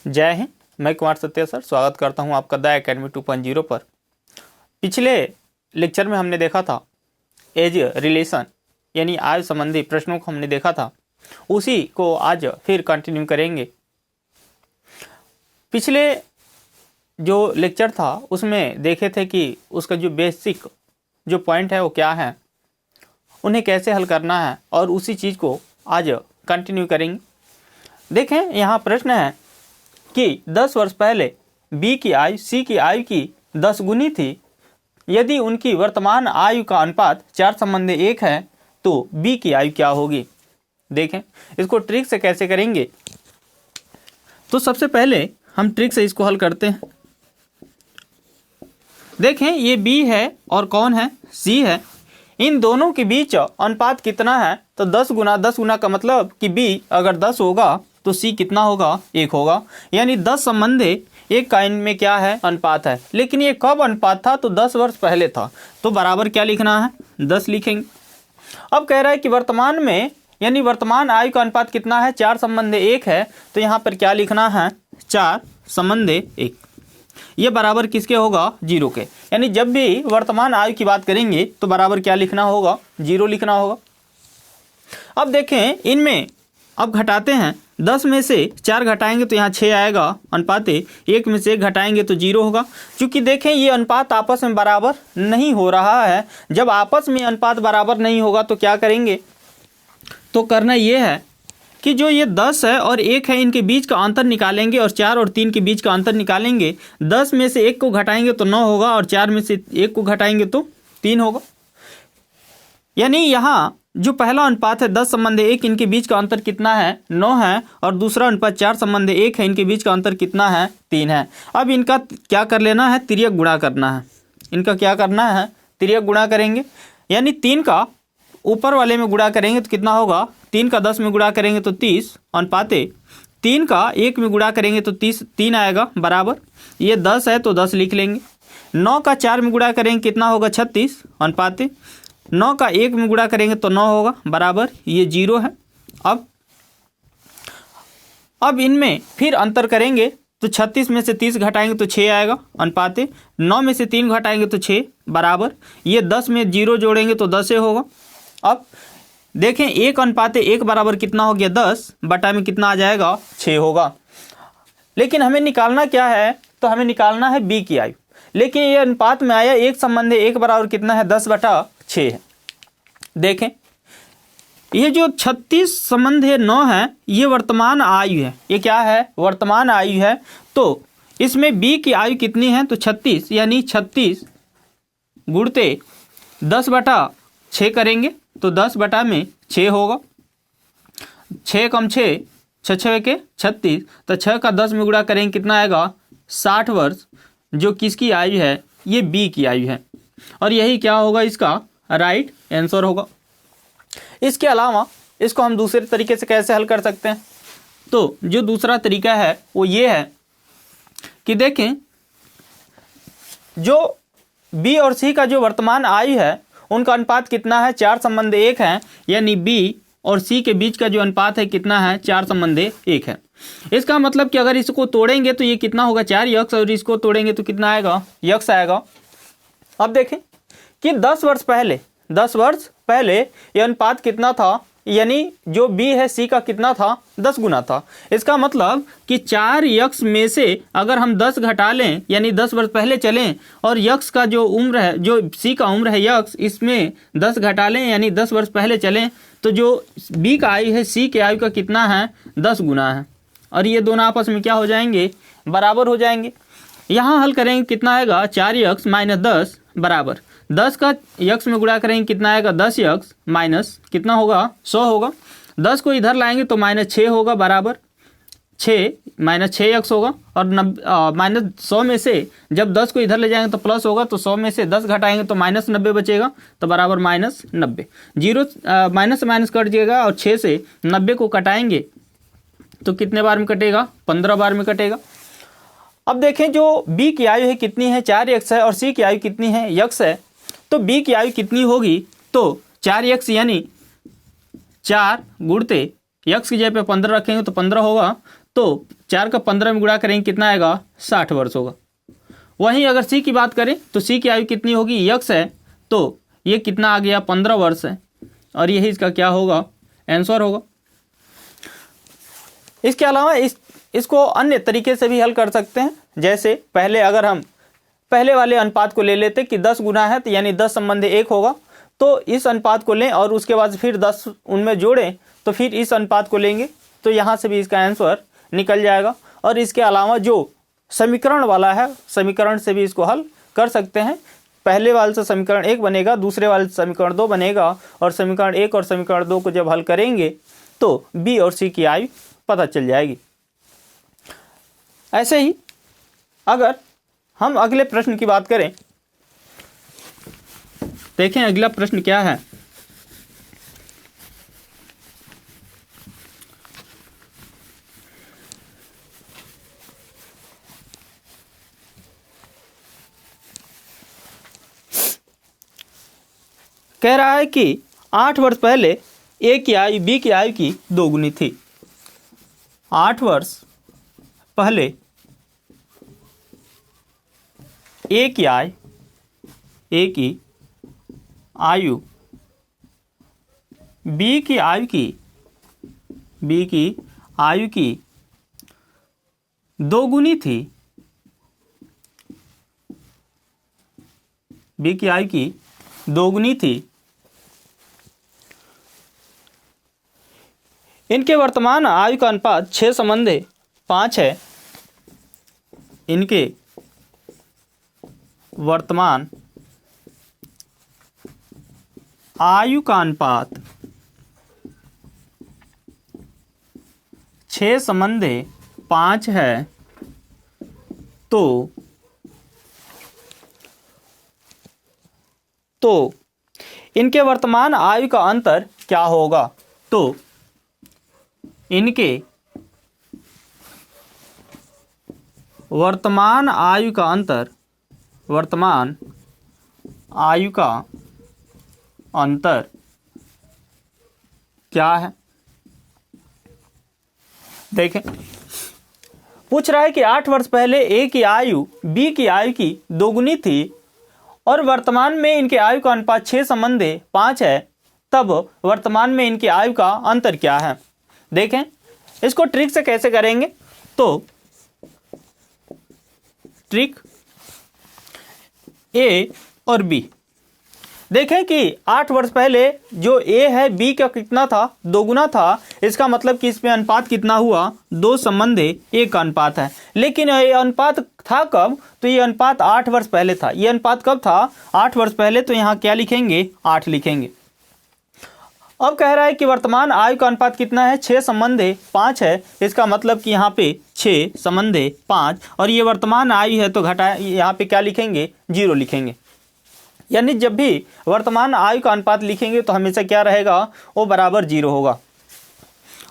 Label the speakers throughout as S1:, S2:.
S1: जय हिंद। मैं कुमार सत्य सर स्वागत करता हूं आपका द एकेडमी 2.0 पर। पिछले लेक्चर में हमने देखा था एज रिलेशन यानी आयु संबंधी प्रश्नों को हमने देखा था, उसी को आज फिर कंटिन्यू करेंगे। पिछले जो लेक्चर था उसमें देखे थे कि उसका जो बेसिक जो पॉइंट है वो क्या है, उन्हें कैसे हल करना है, और उसी चीज़ को आज कंटिन्यू करेंगे। देखें, यहाँ प्रश्न है कि 10 वर्ष पहले बी की आयु सी की आयु की 10 गुनी थी। यदि उनकी वर्तमान आयु का अनुपात 4:1 है तो बी की आयु क्या होगी। देखें इसको ट्रिक से कैसे करेंगे। तो सबसे पहले हम ट्रिक से इसको हल करते हैं। देखें ये बी है और कौन है, सी है। इन दोनों के बीच अनुपात कितना है, तो 10 गुना का मतलब कि बी अगर 10 होगा तो सी कितना होगा, 1 होगा। यानी 10 संबंधे एक का इनमें क्या है, अनुपात है। लेकिन ये कब अनुपात था, तो 10 वर्ष पहले था। तो बराबर क्या लिखना है, 10 लिखेंगे। अब कह रहा है कि वर्तमान में यानी वर्तमान आयु का अनुपात कितना है, 4:1 है। तो यहाँ पर क्या लिखना है, 4:1। ये बराबर किसके होगा, 0 के। यानी जब भी वर्तमान आयु की बात करेंगे तो बराबर क्या लिखना होगा, 0 लिखना होगा। अब देखें इनमें अब घटाते हैं। 10 में से 4 घटाएंगे तो यहाँ 6 आएगा अनुपात। 1 में से 1 घटाएंगे तो 0 होगा। क्योंकि देखें ये अनुपात आपस में बराबर नहीं हो रहा है। जब आपस में अनुपात बराबर नहीं होगा तो क्या करेंगे, तो करना ये है कि जो ये 10 है और 1 है इनके बीच का अंतर निकालेंगे, और 4 और 3 के बीच का अंतर निकालेंगे। 10 में से 1 को घटाएंगे तो 9 होगा, और 4 में से 1 को घटाएंगे तो 3 होगा। यानी यहाँ जो पहला अनुपात है 10:1, इनके बीच का अंतर कितना है, 9 है। और दूसरा अनुपात 4:1 है, इनके बीच का अंतर कितना है, 3 है। अब इनका क्या कर लेना है, तिर्यक गुणा करना है। इनका क्या करना है, तिर्यक गुणा करेंगे। यानी 3 का ऊपर वाले में गुणा करेंगे तो कितना होगा, 3 का 10 में गुणा करेंगे तो 30 अनुपात। 3 का 1 में गुणा करेंगे तो 3 आएगा बराबर। ये 10 है तो 10 लिख लेंगे। 9 का 4 में गुणा करेंगे कितना होगा, 36 अनुपात। 9 का 1 में गुणा करेंगे तो 9 होगा बराबर, ये 0 है। अब इनमें फिर अंतर करेंगे तो 36 में से 30 घटाएंगे तो 6 आएगा अनुपात। 9 में से 3 घटाएंगे तो 6 बराबर। ये 10 में 0 जोड़ेंगे तो 10 होगा। अब देखें 1:1 बराबर कितना हो गया, 10 बटा में कितना आ जाएगा, 6 होगा। लेकिन हमें निकालना क्या है, तो हमें निकालना है बी की आयु। लेकिन ये अनुपात में आया 1:1 बराबर कितना है, 10/6 है। देखें ये जो 36:9 है ये वर्तमान आयु है। ये क्या है, वर्तमान आयु है। तो इसमें बी की आयु कितनी है, तो 36। यानी 36 गुणते 10/6 करेंगे तो 10/6 होगा। 6 कम 6 6 के 36। तो 6 का 10 में गुणा करेंगे कितना आएगा, 60 वर्ष। जो किसकी आयु है, ये बी की आयु है। और यही क्या होगा, इसका राइट आंसर होगा। इसके अलावा इसको हम दूसरे तरीके से कैसे हल कर सकते हैं, तो जो दूसरा तरीका है वो ये है कि देखें जो बी और सी का जो वर्तमान आयु है उनका अनुपात कितना है, 4:1 है। यानी बी और सी के बीच का जो अनुपात है कितना है, 4:1 है। इसका मतलब कि अगर इसको तोड़ेंगे तो ये कितना होगा, 4x, और इसको तोड़ेंगे तो कितना आएगा, x आएगा। अब देखें कि 10 वर्ष पहले ये अनुपात कितना था, यानी जो b है c का कितना था, 10 गुना था। इसका मतलब कि 4x में से अगर हम 10 घटा लें, यानी 10 वर्ष पहले चलें, और x का जो उम्र है, जो c का उम्र है x, इसमें 10 घटा लें, यानी 10 वर्ष पहले चलें, तो जो b का आयु है c के आयु का कितना है, 10 गुना है। और ये दोनों आपस में क्या हो जाएंगे, बराबर हो जाएंगे। यहाँ हल करेंगे कितना आएगा, 4x - 10 बराबर 10 का x में गुणा करेंगे कितना आएगा, 10x माइनस कितना होगा, 100 होगा। 10 को इधर लाएंगे तो -6 होगा बराबर 6 - 6x होगा। और -100 में से जब 10 को इधर ले जाएंगे तो प्लस होगा, तो 100 में से 10 घटाएंगे तो -90 बचेगा, तो बराबर -90। 0 माइनस से माइनस कट जाएगा, और 6 से 90 को कटाएंगे तो कितने बार में कटेगा, 15 बार में कटेगा। अब देखें जो b की आयु है कितनी है, 4x है, और c की आयु कितनी है, x है। तो b की आयु कितनी होगी, तो 4x यानी 4 गुणते x की जगह पे 15 रखेंगे तो 15 होगा। तो 4 का 15 में गुणा करेंगे कितना आएगा, 60 वर्ष होगा। वहीं अगर सी की बात करें तो सी की आयु कितनी होगी, यक्स है तो ये कितना आ गया, 15 वर्ष है, और यही इसका क्या होगा, आंसर होगा। इसके अलावा इसको अन्य तरीके से भी हल कर सकते हैं। जैसे पहले अगर हम पहले वाले अनुपात को ले लेते कि 10 गुना है तो यानी 10 संबंधी 1 होगा, तो इस अनुपात को लें और उसके बाद फिर 10 उनमें जोड़ें तो फिर इस अनुपात को लेंगे, तो यहाँ से भी इसका आंसर निकल जाएगा। और इसके अलावा जो समीकरण वाला है, समीकरण से भी इसको हल कर सकते हैं। पहले वाले से समीकरण 1 बनेगा, दूसरे वाले से समीकरण 2 बनेगा, और समीकरण 1 और समीकरण 2 को जब हल करेंगे तो बी और सी की आयु पता चल जाएगी। ऐसे ही अगर हम अगले प्रश्न की बात करें, देखें अगला प्रश्न क्या है। कह रहा है कि 8 वर्ष पहले ए की आयु बी की आयु की 2 गुनी थी। 8 वर्ष पहले ए की आयु बी की आयु की 2 गुनी थी। बी की आयु की 2 गुनी थी। इनके वर्तमान आयु का अनुपात 6:5 है। इनके वर्तमान आयु का अनुपात 6:5 है, तो इनके वर्तमान आयु का अंतर क्या होगा। तो इनके वर्तमान आयु का अंतर क्या है। देखें, पूछ रहा है कि 8 वर्ष पहले ए की आयु बी की आयु की 2 गुनी थी और वर्तमान में इनके आयु का अनुपात 6:5 है, तब वर्तमान में इनकी आयु का अंतर क्या है। देखें, इसको ट्रिक से कैसे करेंगे। तो ट्रिक ए और बी, देखें कि 8 वर्ष पहले जो ए है बी का कितना था, 2 गुना था। इसका मतलब कि इसमें अनुपात कितना हुआ, 2:1 का अनुपात है। लेकिन ये अनुपात था कब, तो ये अनुपात 8 वर्ष पहले था। ये अनुपात कब था, 8 वर्ष पहले, तो यहाँ क्या लिखेंगे, 8 लिखेंगे। अब कह रहा है कि वर्तमान आयु का अनुपात कितना है, 6:5 है। इसका मतलब कि यहाँ पे 6:5, और ये वर्तमान आयु है तो घटा, यहाँ पे क्या लिखेंगे, 0 लिखेंगे। यानी जब भी वर्तमान आयु का अनुपात लिखेंगे तो हमेशा क्या रहेगा, वो बराबर 0 होगा।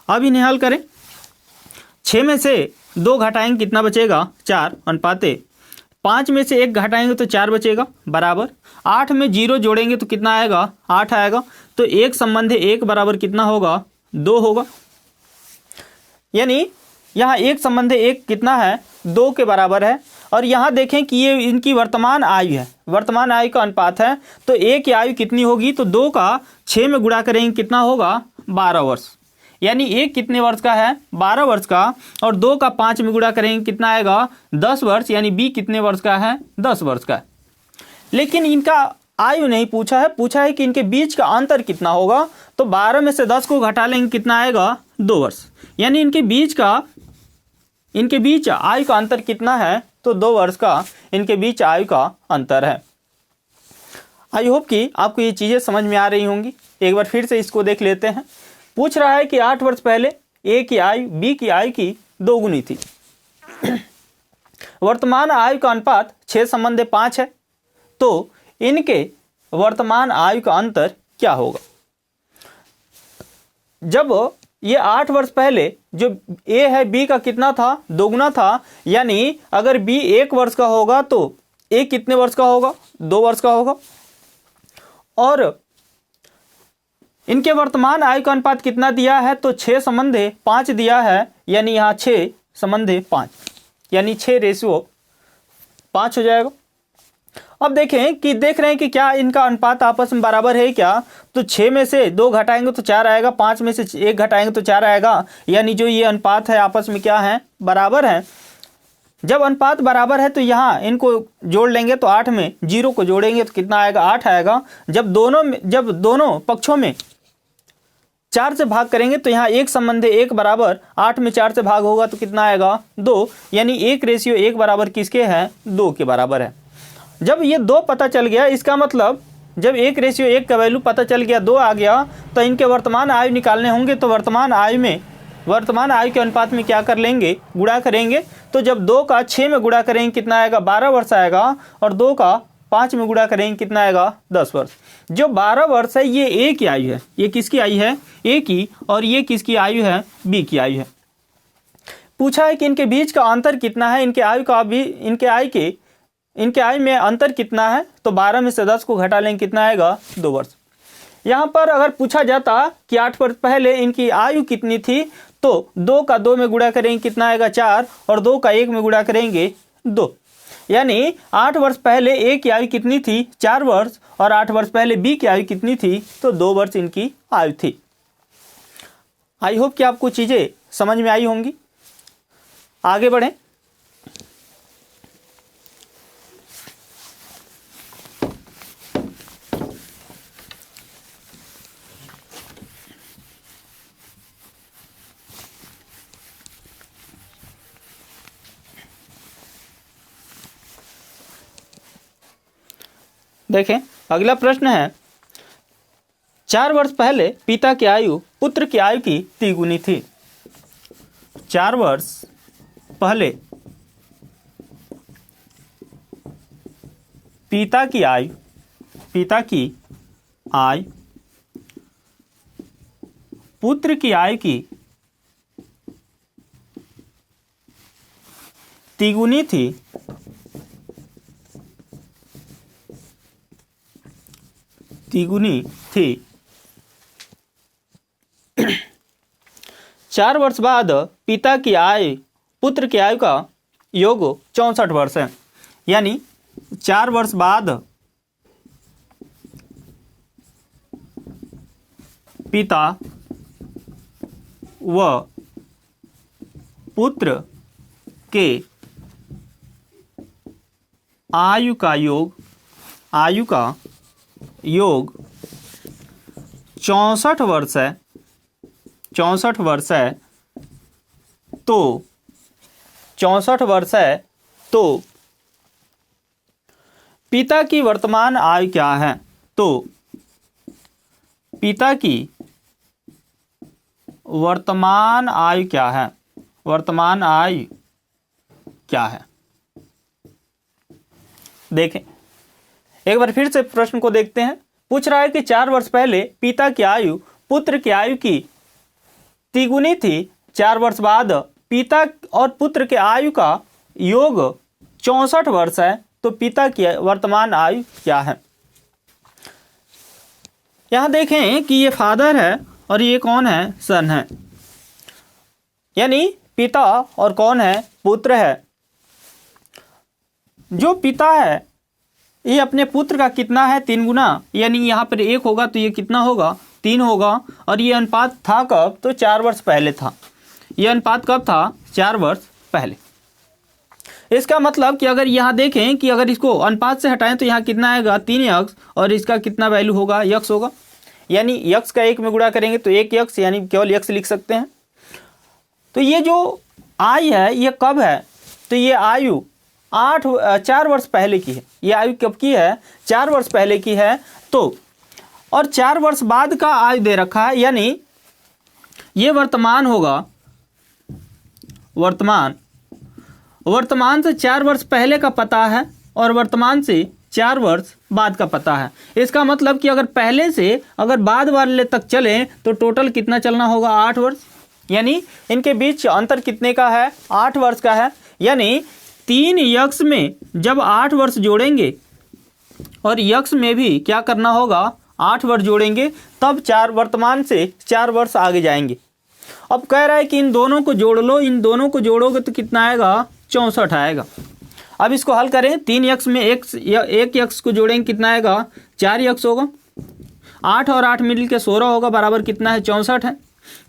S1: अब इन्हें हल करें। 6 में से 2 घटाएंगे कितना बचेगा, 4 अनुपाते। 5 में से 1 घटाएंगे तो 4 बचेगा बराबर। 8 में 0 जोड़ेंगे तो कितना आएगा, 8 आएगा। तो 1:1 बराबर कितना होगा, 2 होगा। यानी यहाँ 1:1 कितना है, 2 के बराबर है। और यहाँ देखें कि ये इनकी वर्तमान आयु है, वर्तमान आयु का अनुपात है। तो ए की आयु कितनी होगी, तो 2 का 6 में गुणा करेंगे कितना होगा, 12 वर्ष। यानी एक कितने वर्ष का है, 12 वर्ष का। और 2 का 5 में गुणा करेंगे कितना आएगा, 10 वर्ष। यानी बी कितने वर्ष का है, 10 वर्ष का है। लेकिन इनका आयु नहीं पूछा है, पूछा है कि इनके बीच का अंतर कितना होगा। तो 12 में से 10 को घटा लेंगे कितना आएगा, 2 वर्ष। यानी इनके बीच आयु का अंतर कितना है, तो 2 वर्ष का इनके बीच आयु का अंतर है। आई होप कि आपको ये चीज़ें समझ में आ रही होंगी। एक बार फिर से इसको देख लेते हैं। पूछ रहा है कि 8 वर्ष पहले ए की आयु बी की आयु की 2 गुनी थी। वर्तमान आयु का अनुपात 6:5 है, तो इनके वर्तमान आयु का अंतर क्या होगा। जब ये 8 वर्ष पहले जो ए है बी का कितना था, 2 गुना था। यानी अगर बी 1 वर्ष का होगा तो ए कितने वर्ष का होगा, 2 वर्ष का होगा। और इनके वर्तमान आयु का अनुपात कितना दिया है, तो 6:5 दिया है। यानी यहाँ 6 संबंध है 5, यानी 6:5 हो जाएगा। अब देखें कि देख रहे हैं कि क्या इनका अनुपात आपस में बराबर है क्या, तो 6 में से 2 घटाएंगे तो 4 आएगा, 5 में से 1 घटाएंगे तो 4 आएगा, यानी जो ये अनुपात है आपस में क्या है, बराबर है। जब अनुपात बराबर है तो यहाँ इनको जोड़ लेंगे तो 8 में 0 को जोड़ेंगे तो कितना आएगा, 8 आएगा। जब दोनों पक्षों में 4 से भाग करेंगे तो यहाँ 1 संबंध है 1 बराबर 8 में 4 से भाग होगा तो कितना आएगा, 2, यानी 1:1 बराबर किसके है, 2 के बराबर है। जब ये 2 पता चल गया, इसका मतलब जब 1:1 का वैल्यू पता चल गया, 2 आ गया, तो इनके वर्तमान आयु निकालने होंगे। तो वर्तमान आयु के अनुपात में क्या कर लेंगे, गुणा करेंगे। तो जब 2 का 6 में गुणा करेंगे कितना आएगा, 12 वर्ष आएगा, और 2 का 5 में गुणा करेंगे कितना आएगा, 10 वर्ष। जो 12 वर्ष है ये ए की आयु है, ये किसकी आयु है, ए की, और ये किसकी आयु है, बी की आयु है। पूछा है कि इनके बीच का अंतर कितना है, इनके आयु में अंतर कितना है, तो 12 में से 10 को घटा लेंगे कितना आएगा, 2 वर्ष। यहाँ पर अगर पूछा जाता कि 8 वर्ष पहले इनकी आयु कितनी थी, तो 2 का 2 में गुणा करेंगे कितना आएगा, 4, और 2 का 1 में गुणा करेंगे 2, यानी 8 वर्ष पहले ए की आयु कितनी थी, 4 वर्ष, और 8 वर्ष पहले बी की आयु कितनी थी, तो 2 वर्ष इनकी आयु थी। आई होप कि आपको चीज़ें समझ में आई होंगी। आगे बढ़ें। देखें, अगला प्रश्न है, 4 वर्ष पहले पिता की आयु पुत्र की आयु की तिगुनी थी। 4 वर्ष पहले पिता की आयु पुत्र की आयु की तिगुनी थी। 4 वर्ष बाद पिता की आयु पुत्र की आयु का योग 64 वर्ष है, यानी 4 वर्ष बाद पिता व पुत्र के आयु का योग 64 वर्ष है। 64 वर्ष है तो 64 वर्ष है तो पिता की वर्तमान आयु क्या है, तो पिता की वर्तमान आयु क्या है, वर्तमान आयु क्या है। देखें, एक बार फिर से प्रश्न को देखते हैं। पूछ रहा है कि 4 वर्ष पहले पिता की आयु पुत्र की आयु की तिगुनी थी। 4 वर्ष बाद पिता और पुत्र के आयु का योग 64 वर्ष है, तो पिता की वर्तमान आयु क्या है। यहां देखें कि ये फादर है और ये कौन है, सन है, यानी पिता और कौन है, पुत्र है। जो पिता है ये अपने पुत्र का कितना है, 3 गुना, यानी यहाँ पर 1 होगा तो ये कितना होगा, 3 होगा। और ये अनुपात था कब, तो 4 वर्ष पहले था। ये अनुपात कब था, 4 वर्ष पहले। इसका मतलब कि अगर यहाँ देखें कि अगर इसको अनुपात से हटाएं तो यहाँ कितना आएगा, 3x, और इसका कितना वैल्यू होगा, x होगा, यानी x का 1 में गुणा करेंगे तो 1x, यानी केवल x लिख सकते हैं। तो ये जो आयु है ये कब है, तो ये आयु 4 वर्ष पहले की है। ये आयु कब की है, 4 वर्ष पहले की है। तो और 4 वर्ष बाद का आयु दे रखा है, यानी ये वर्तमान होगा, वर्तमान से 4 वर्ष पहले का पता है और वर्तमान से 4 वर्ष बाद का पता है। इसका मतलब कि अगर पहले से अगर बाद वाले तक चले तो टोटल कितना चलना होगा, 8 वर्ष, यानी इनके बीच अंतर कितने का है, 8 वर्ष का है। यानी 3 यक्ष में जब 8 वर्ष जोड़ेंगे और यक्ष में भी क्या करना होगा, 8 वर्ष जोड़ेंगे, तब वर्तमान से 4 वर्ष आगे जाएंगे। अब कह रहा है कि इन दोनों को जोड़ लो, इन दोनों को जोड़ोगे तो कितना आएगा, 64 आएगा। अब इसको हल करें, 3x में एक x को जोड़ेंगे कितना आएगा, 4x होगा। 8 और 8 मिल के 16 होगा, बराबर कितना है, 64 है।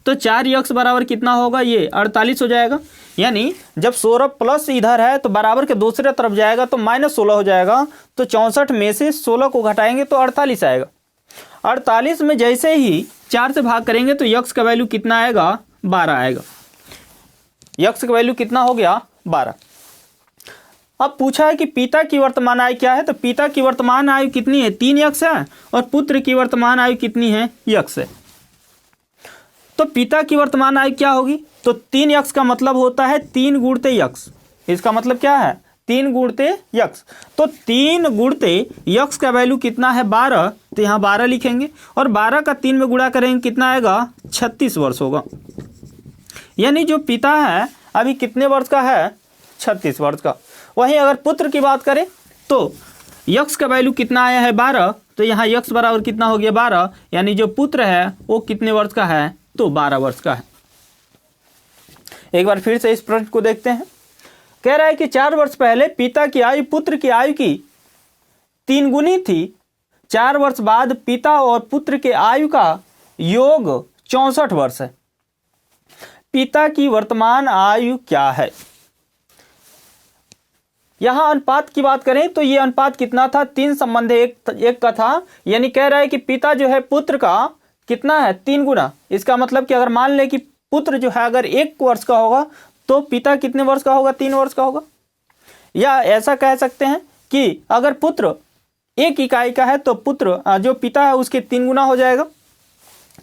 S1: तो 4x बराबर कितना होगा, ये 48 हो जाएगा। यानी जब 16 प्लस इधर है तो बराबर के दूसरे तरफ जाएगा तो -16 हो जाएगा। तो 64 में से 16 को घटाएंगे तो 48 आएगा। 48 में जैसे ही 4 से भाग करेंगे तो x का वैल्यू कितना आएगा, 12 आएगा। x का वैल्यू कितना हो गया, 12। अब पूछा है कि पिता की वर्तमान आयु क्या है, तो पिता की वर्तमान आयु कितनी है, 3x है, और पुत्र की वर्तमान आयु कितनी है, x है। तो पिता की वर्तमान आयु क्या होगी, तो 3x का मतलब होता है 3 गुणते x। इसका मतलब क्या है, 3 गुणते x। तो 3 गुणते x का वैल्यू कितना है, 12। तो यहाँ 12 लिखेंगे, और 12 का 3 में गुणा करेंगे कितना आएगा, 36 वर्ष होगा। यानी जो पिता है अभी कितने वर्ष का है, 36 वर्ष का। वहीं अगर पुत्र की बात करें तो x का वैल्यू कितना आया है, 12। तो यहाँ x बराबर कितना हो गया, 12। यानी जो पुत्र है वो कितने वर्ष का है, तो 12 वर्ष का है। एक बार फिर से इस प्रश्न को देखते हैं। कह रहा है कि 4 वर्ष पहले पिता की आयु पुत्र की आयु की 3 गुनी थी। 4 वर्ष बाद पिता और पुत्र के आयु का योग 64 वर्ष है। पिता की वर्तमान आयु क्या है। यहां अनुपात की बात करें तो ये अनुपात कितना था, 3:1 का था। यानी कह रहा है कि पिता जो है पुत्र का कितना है, 3 गुना। इसका मतलब कि अगर मान ले कि पुत्र जो है अगर 1 वर्ष का होगा तो पिता कितने वर्ष का होगा, 3 वर्ष का होगा। या ऐसा कह सकते हैं कि अगर पुत्र 1 इकाई का है तो पुत्र जो पिता है उसके 3 गुना हो जाएगा।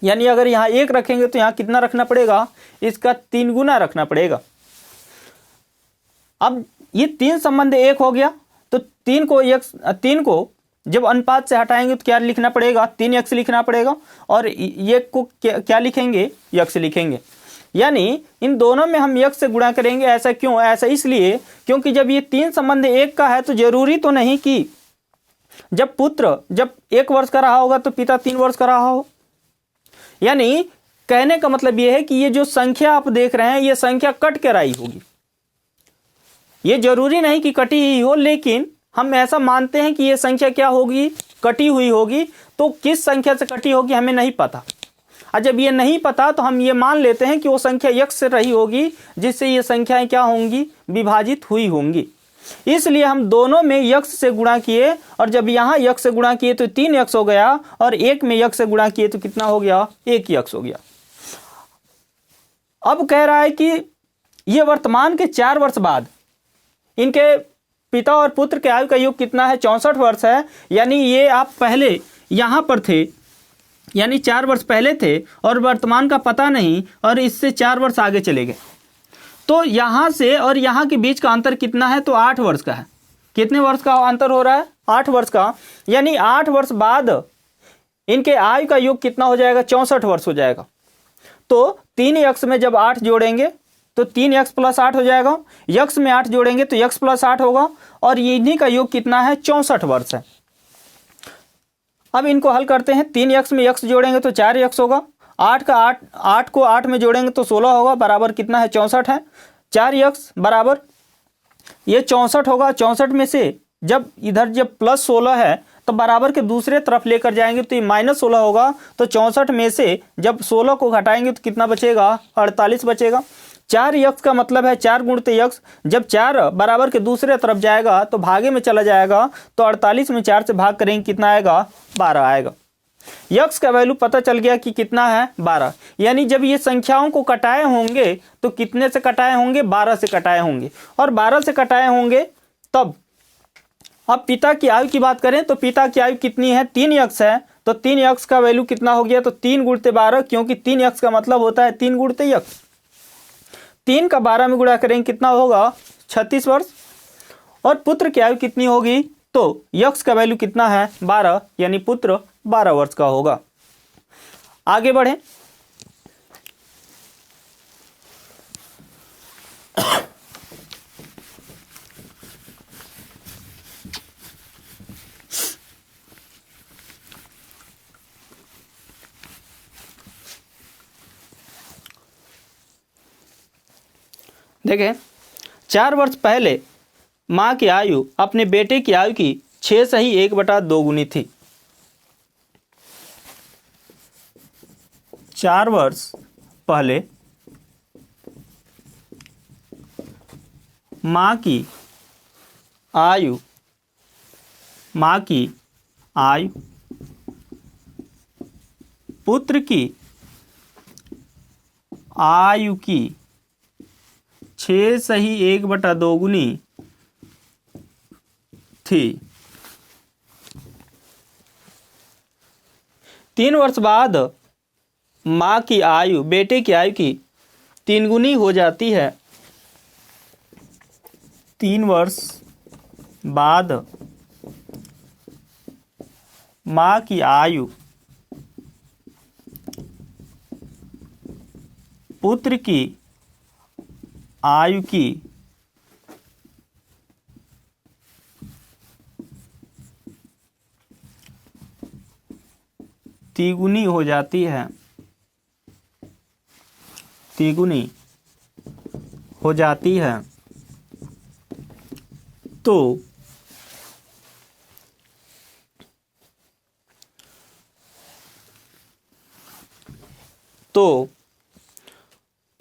S1: यानी अगर यहाँ 1 रखेंगे तो यहाँ कितना रखना पड़ेगा, इसका 3 गुना रखना पड़ेगा। अब ये 3:1 हो गया, तो 3 को जब अनुपात से हटाएंगे तो क्या लिखना पड़ेगा, 3x लिखना पड़ेगा, और ये को क्या लिखेंगे, x लिखेंगे। यानी इन दोनों में हम x से गुणा करेंगे। ऐसा क्यों, ऐसा इसलिए क्योंकि जब ये 3:1 का है तो जरूरी तो नहीं कि जब पुत्र जब 1 वर्ष का रहा होगा तो पिता 3 वर्ष का रहा हो। यानी कहने का मतलब ये है कि ये जो संख्या आप देख रहे हैं ये संख्या कट कर आई होगी। ये जरूरी नहीं कि कटी ही हो, लेकिन हम ऐसा मानते हैं कि ये संख्या क्या होगी, कटी हुई होगी। तो किस संख्या से कटी होगी हमें नहीं पता, और जब ये नहीं पता तो हम ये मान लेते हैं कि वो संख्या x से रही होगी, जिससे ये संख्याएं क्या होंगी, विभाजित हुई होंगी। इसलिए हम दोनों में x से गुणा किए, और जब यहाँ x से गुणा किए तो 3x हो गया, और 1 में x से गुणा किए तो कितना हो गया, 1x हो गया। अब कह रहा है कि ये वर्तमान के 4 वर्ष बाद इनके पिता और पुत्र के आयु का योग कितना है, 64 वर्ष है। यानी ये आप पहले यहाँ पर थे, यानी 4 वर्ष पहले थे और वर्तमान का पता नहीं, और इससे 4 वर्ष आगे चले गए। तो यहाँ से और यहाँ के बीच का अंतर कितना है, तो 8 वर्ष का है। कितने वर्ष का अंतर हो रहा है, 8 वर्ष का। यानी 8 वर्ष बाद इनके आयु का योग कितना हो जाएगा, 64 वर्ष हो जाएगा। तो 3x में जब 8 जोड़ेंगे तो 3x + 8 हो जाएगा। x में 8 जोड़ेंगे तो x + 8 होगा, और इन्हीं का योग कितना है, 64 वर्ष है। अब इनको हल करते हैं। 3x में x जोड़ेंगे तो 4x होगा। 8 को 8 में जोड़ेंगे तो 16 होगा, बराबर कितना है, 64 है। 4x बराबर ये 64 होगा। 64 में से जब इधर जब +16 है तो बराबर के दूसरे तरफ लेकर जाएंगे तो ये -16 होगा। तो 64 में से जब 16 को घटाएंगे तो कितना बचेगा, 48 बचेगा। 4x का मतलब है 4 गुणते x। जब 4 बराबर के दूसरे तरफ जाएगा तो भागे में चला जाएगा, तो 48 में 4 से भाग करेंगे कितना आएगा, 12 आएगा। x का वैल्यू पता चल गया कि कितना है, 12। यानी जब ये संख्याओं को कटाए होंगे तो कितने से कटाए होंगे, 12 से कटाए होंगे, और 12 से कटाए होंगे तब। अब पिता की आयु की बात करें तो पिता की आयु कितनी है, 3x है। तो 3x का वैल्यू कितना हो गया, तो 3 गुणते 12, क्योंकि 3x का मतलब होता है 3 गुणते x। 3 का 12 में गुणा करेंगे कितना होगा, 36 वर्ष। और पुत्र की आयु कितनी होगी, तो x का वैल्यू कितना है, 12। यानी पुत्र 12 वर्ष का होगा। आगे बढ़े। देखें, 4 वर्ष पहले माँ की आयु अपने बेटे की आयु की 6 से ही 1/2 गुनी थी। 4 वर्ष पहले माँ की आयु पुत्र की आयु की 6 से ही 1/2 गुनी थी। 3 वर्ष बाद माँ की आयु बेटे की आयु की 3 गुनी हो जाती है। 3 वर्ष बाद माँ की आयु पुत्र की आयु की 3 गुनी हो जाती है। 3 गुनी हो जाती है। तो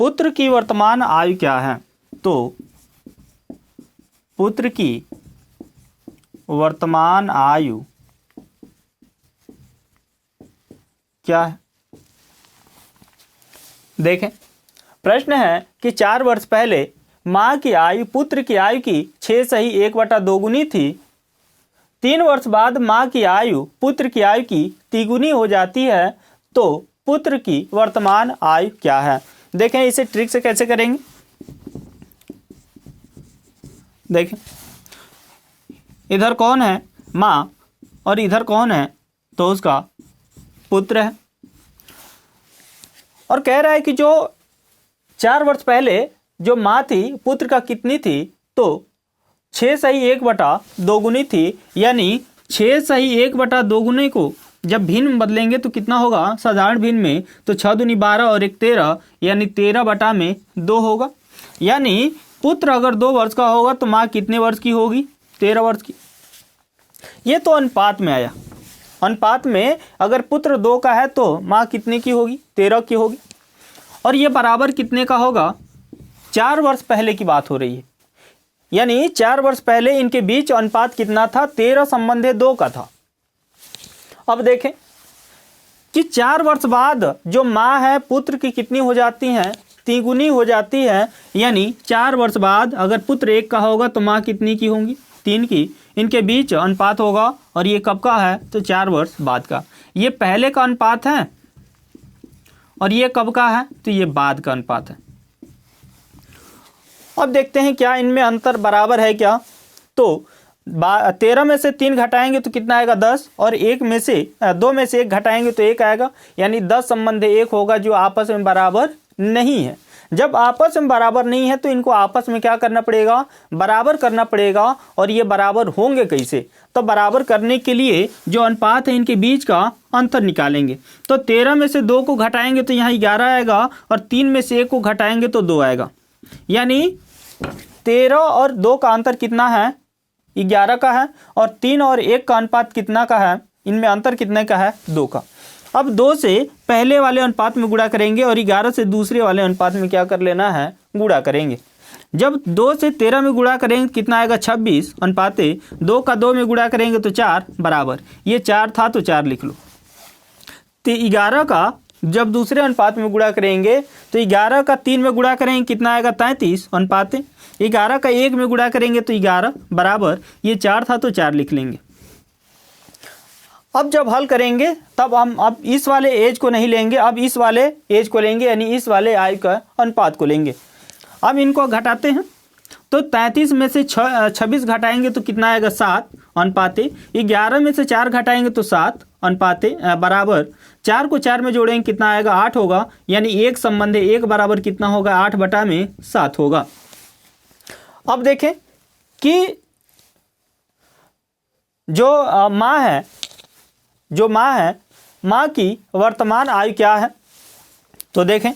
S1: पुत्र की वर्तमान आयु क्या है? तो पुत्र की वर्तमान आयु क्या है? देखें, प्रश्न है कि 4 वर्ष पहले माँ की आयु पुत्र की आयु की 6 से ही 1/2 गुनी थी। 3 वर्ष बाद माँ की आयु पुत्र की आयु की 3 गुनी हो जाती है। तो पुत्र की वर्तमान आयु क्या है? देखें, इसे ट्रिक से कैसे करेंगे। देखें, इधर कौन है? माँ, और इधर कौन है? तो उसका पुत्र है। और कह रहा है कि जो 4 वर्ष पहले जो माँ थी पुत्र का कितनी थी? तो 6 से ही 1/2 गुनी थी। यानी 6 से ही 1/2 गुने को जब भिन्न में बदलेंगे तो कितना होगा? साधारण भिन्न में तो 6 दूनी 12 और 1 13, यानी 13/2 होगा। यानी पुत्र अगर 2 वर्ष का होगा तो माँ कितने वर्ष की होगी? 13 वर्ष की। ये तो अनुपात में आया। अनुपात में अगर पुत्र 2 का है तो माँ कितने की होगी? 13 की होगी। और ये बराबर कितने का होगा? 4 वर्ष पहले की बात हो रही है। यानी 4 वर्ष पहले इनके बीच अनुपात कितना था? 13 संबंधे 2 का था। अब देखें कि 4 वर्ष बाद जो माँ है पुत्र की कितनी हो जाती हैं? 3 गुनी हो जाती है। यानी 4 वर्ष बाद अगर पुत्र 1 का होगा तो माँ कितनी की होंगी? 3 की। इनके बीच अनुपात होगा। और ये कब का है? तो 4 वर्ष बाद का। ये पहले का अनुपात है और ये कब का है? तो ये बाद का अनुपात है। अब देखते हैं क्या इनमें अंतर बराबर है क्या। तो 13 में से 3 घटाएंगे तो कितना आएगा? 10। और 2 में से 1 घटाएंगे तो 1 आएगा। यानी 10 संबंधे 1 होगा, जो आपस में बराबर नहीं है। जब आपस में बराबर नहीं है तो इनको आपस में क्या करना पड़ेगा? बराबर करना पड़ेगा। और ये बराबर होंगे कैसे? तो बराबर करने के लिए जो अनुपात है इनके बीच का अंतर निकालेंगे। तो 13 में से 2 को घटाएंगे तो यहाँ 11 आएगा। और 3 में से 1 को घटाएंगे तो 2 आएगा। यानी 13 और 2 का अंतर कितना है? 11 का है। और 3 और 1 का अनुपात कितना का है? इनमें अंतर कितने का है? 2 का। अब 2 से पहले वाले अनुपात में गुणा करेंगे और 11 से दूसरे वाले अनुपात में क्या कर लेना है? गुणा करेंगे। जब 2 से 13 में गुणा करेंगे कितना आएगा? 26 अनुपाते 2 का 2 में गुणा करेंगे तो 4 बराबर। ये 4 था तो 4 लिख लो। तो 11 का जब दूसरे अनुपात में गुणा करेंगे तो 11 का 3 में गुणा करेंगे कितना आएगा? 33 अनुपाते 11 का 1 में गुणा करेंगे तो 11 बराबर। ये 4 था तो 4 लिख लेंगे। अब जब हल करेंगे तब हम अब इस वाले एज को नहीं लेंगे, अब इस वाले एज को लेंगे, यानी इस वाले आयु का अनुपात को लेंगे। अब इनको घटाते हैं तो 33 में से 26 घटाएंगे तो कितना आएगा? 7 अनुपाते 11 में से 4 घटाएंगे तो 7 अनुपाते बराबर। 4 को 4 में जोड़ेंगे कितना आएगा? 8 होगा। यानी 1 संबंधे 1 बराबर कितना होगा? 8/7 होगा। अब देखें कि जो माँ है माँ की वर्तमान आयु क्या है? तो देखें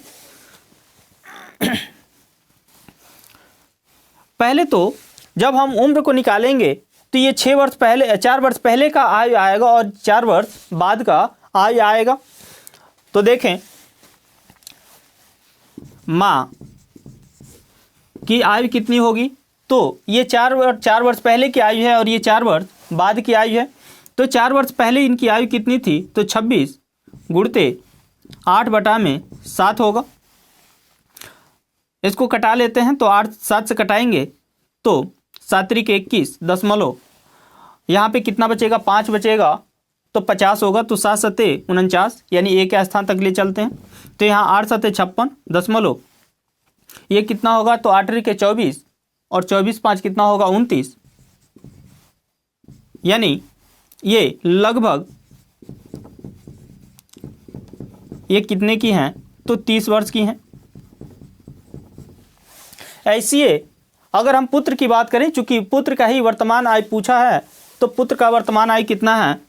S1: पहले तो जब हम उम्र को निकालेंगे तो ये 4 वर्ष पहले का आयु आएगा और 4 वर्ष बाद का आयु आएगा। तो देखें, माँ की आयु कितनी होगी, तो ये 4 वर्ष पहले की आयु है और ये 4 वर्ष बाद की आयु है। तो 4 वर्ष पहले इनकी आयु कितनी थी, तो 26 गुणते 8/7 होगा। इसको कटा लेते हैं, तो 8 7 से कटाएंगे तो 7 × 21 दशमलव, यहाँ पे कितना बचेगा, 5 बचेगा, तो 50 होगा। तो 7 7 49, यानी एक के स्थान तक ले चलते हैं। तो यहाँ 8 7 56 दशमलव, ये कितना होगा, तो 8 × 24 और 24 5 कितना होगा, 29, यानी ये लगभग ये कितने की हैं, तो 30 वर्ष की हैं। ऐसी है अगर हम पुत्र की बात करें, चूंकि पुत्र का ही वर्तमान आयु पूछा है, तो पुत्र का वर्तमान आयु कितना है,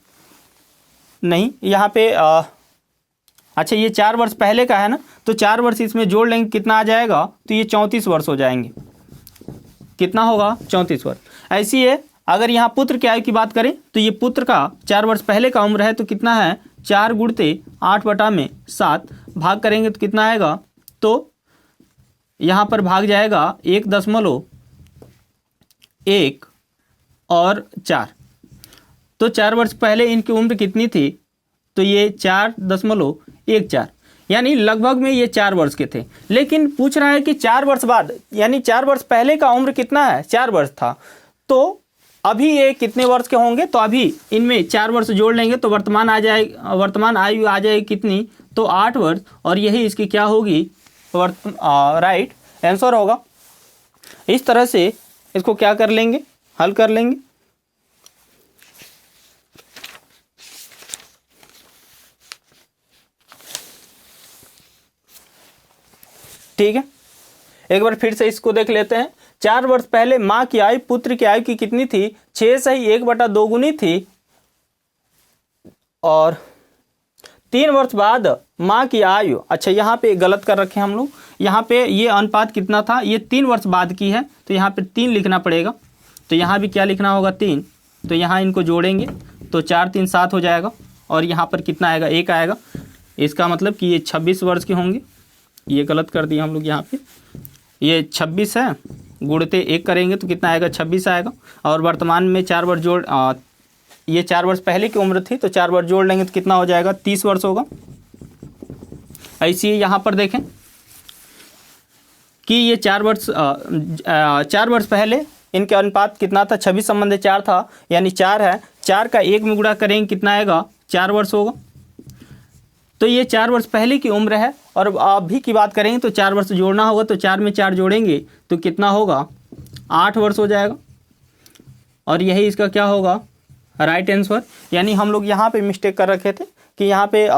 S1: नहीं यहाँ पे अच्छा ये 4 वर्ष पहले का है ना, तो 4 वर्ष इसमें जोड़ लेंगे, कितना आ जाएगा, तो ये 34 वर्ष हो जाएंगे। कितना होगा, 34 वर्ष। ऐसी है अगर यहाँ पुत्र की आयु की बात करें, तो ये पुत्र का 4 वर्ष पहले का उम्र है, तो कितना है, 4 गुणते 8/7 भाग करेंगे तो कितना आएगा, तो यहाँ पर भाग जाएगा 1.1 और 4। तो 4 वर्ष पहले इनकी उम्र कितनी थी, तो ये 4.14, यानी लगभग में ये 4 वर्ष के थे। लेकिन पूछ रहा है कि 4 वर्ष बाद, यानी 4 वर्ष पहले का उम्र कितना है, 4 वर्ष था, तो अभी ये कितने वर्ष के होंगे, तो अभी इनमें 4 वर्ष जोड़ लेंगे तो वर्तमान आयु आ जाएगी कितनी, तो 8 वर्ष, और यही इसकी क्या होगी, राइट आंसर होगा। इस तरह से इसको क्या कर लेंगे, हल कर लेंगे। ठीक है, एक बार फिर से इसको देख लेते हैं। 4 वर्ष पहले माँ की आयु पुत्र की आयु की कितनी थी, 6 से ही 1/2 गुनी थी, और 3 वर्ष बाद माँ की आयु, अच्छा यहाँ पे गलत कर रखे हम लोग, यहाँ पे ये अनुपात कितना था, ये 3 वर्ष बाद की है, तो यहाँ पे 3 लिखना पड़ेगा। तो यहाँ भी क्या लिखना होगा, 3, तो यहाँ इनको जोड़ेंगे तो 4 3 7 हो जाएगा, और यहाँ पर कितना आएगा, 1 आएगा। इसका मतलब कि ये 26 वर्ष के होंगे। ये गलत कर दिया हम लोग, यहाँ पे ये 26 है, गुणते 1 करेंगे तो कितना आएगा, 26 आएगा। और वर्तमान में 4 वर्ष जोड़, ये 4 वर्ष पहले की उम्र थी, तो 4 वर्ष जोड़ लेंगे तो कितना हो जाएगा, 30 वर्ष होगा। ऐसे ही यहाँ पर देखें कि ये 4 वर्ष पहले इनके अनुपात कितना था, 26/4 था, यानी 4 है, 4 का 1 में गुणा करेंगे कितना आएगा, 4 वर्ष होगा। तो ये 4 वर्ष पहले की उम्र है, और अभी की बात करेंगे तो 4 वर्ष जोड़ना होगा, तो 4 में 4 जोड़ेंगे तो कितना होगा, 8 वर्ष हो जाएगा, और यही इसका क्या होगा, राइट आंसर। यानी हम लोग यहाँ पे मिस्टेक कर रखे थे कि यहाँ पे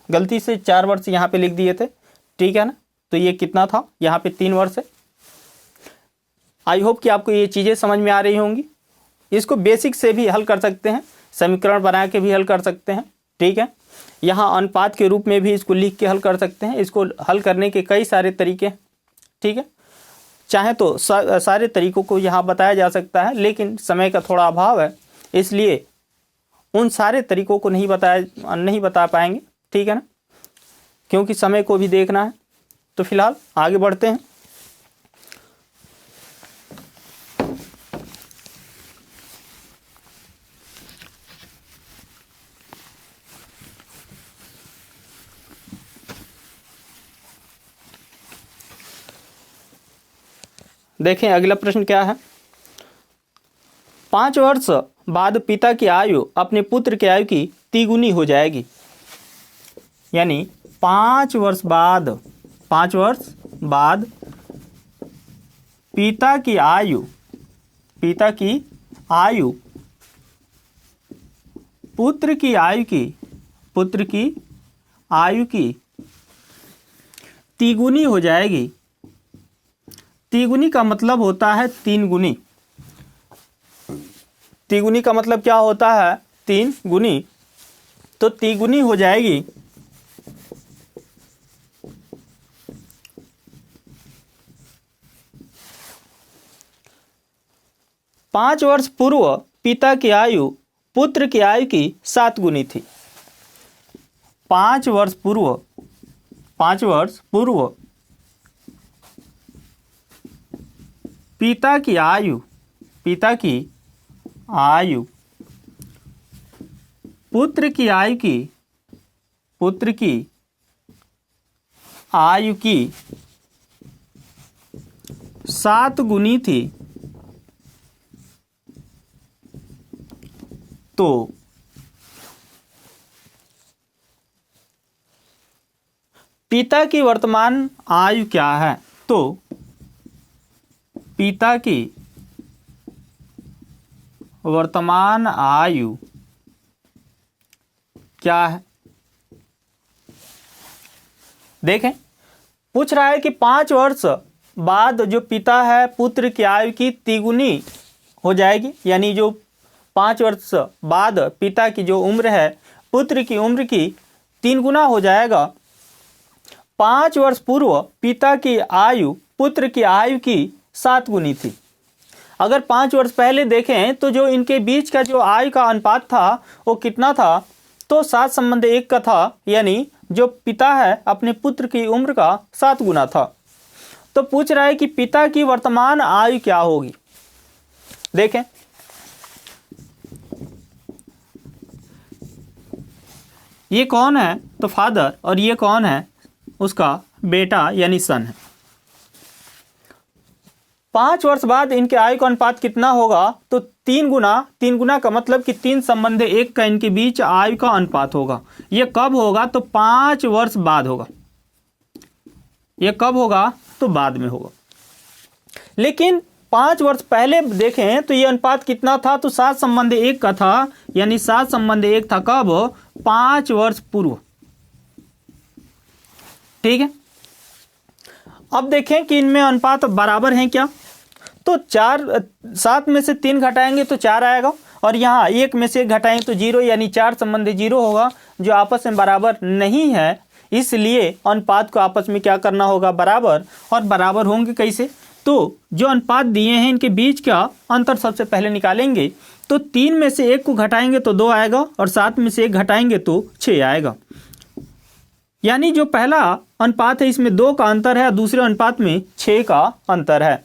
S1: गलती से 4 वर्ष यहाँ पे लिख दिए थे, ठीक है ना। तो ये कितना था, यहाँ पे 3 वर्ष है। आई होप कि आपको ये चीज़ें समझ में आ रही होंगी। इसको बेसिक से भी हल कर सकते हैं, समीकरण बना के भी हल कर सकते हैं, ठीक है। यहाँ अनुपात के रूप में भी इसको लिख के हल कर सकते हैं। इसको हल करने के कई सारे तरीके, ठीक है। चाहे तो सारे तरीकों को यहाँ बताया जा सकता है, लेकिन समय का थोड़ा अभाव है, इसलिए उन सारे तरीकों को नहीं बता पाएंगे, ठीक है ना, क्योंकि समय को भी देखना है। तो फिलहाल आगे बढ़ते हैं। देखें अगला प्रश्न क्या है। 5 वर्ष बाद पिता की आयु अपने पुत्र की आयु की तिगुनी हो जाएगी। यानी 5 वर्ष बाद पिता की आयु पुत्र की आयु की तिगुनी हो जाएगी। तिगुनी का मतलब होता है 3 गुनी। तिगुनी का मतलब क्या होता है, 3 गुनी। तो तिगुनी हो जाएगी 5 वर्ष पूर्व पिता की आयु पुत्र की आयु की 7 गुनी थी। 5 वर्ष पूर्व पिता की आयु पुत्र की आयु की 7 गुनी थी, तो पिता की वर्तमान आयु क्या है? तो पिता की वर्तमान आयु क्या है? देखें, पूछ रहा है कि 5 वर्ष बाद जो पिता है पुत्र की आयु की तिगुनी हो जाएगी, यानी जो 5 वर्ष बाद पिता की जो उम्र है पुत्र की उम्र की 3 गुना हो जाएगा। 5 वर्ष पूर्व पिता की आयु पुत्र की आयु की 7 गुनी थी। अगर 5 वर्ष पहले देखें तो जो इनके बीच का जो आयु का अनुपात था वो कितना था? तो 7 संबंध 1 का था, यानी जो पिता है अपने पुत्र की उम्र का 7 गुना था। तो पूछ रहा है कि पिता की वर्तमान आयु क्या होगी। देखें, ये कौन है? तो फादर, और ये कौन है? उसका बेटा यानी सन है। 5 वर्ष बाद इनके आयु का अनुपात कितना होगा? तो 3 गुना का मतलब कि 3 संबंध 1 का इनके बीच आयु का अनुपात होगा। ये कब होगा? तो 5 वर्ष बाद होगा। ये कब होगा? तो बाद में होगा। लेकिन 5 वर्ष पहले देखें तो ये अनुपात कितना था? तो 7 संबंध 1 का था, यानी 7 संबंध 1 था कब? 5 वर्ष पूर्व। ठीक है, अब देखें कि इनमें अनुपात बराबर हैं क्या? तो 7 में से 3 घटाएंगे तो 4 आएगा, और यहाँ 1 में से 1 घटाएंगे तो 0, यानी 4 संबंध 0 होगा, जो आपस में बराबर नहीं है। इसलिए अनुपात को आपस में क्या करना होगा? बराबर। और बराबर होंगे कैसे? तो जो अनुपात दिए हैं इनके बीच का अंतर सबसे पहले निकालेंगे। तो 3 में से 1 को घटाएंगे तो 2 आएगा, और 7 में से 1 घटाएंगे तो 6 आएगा। यानी जो पहला अनुपात है इसमें 2 का अंतर है, दूसरे अनुपात में 6 का अंतर है।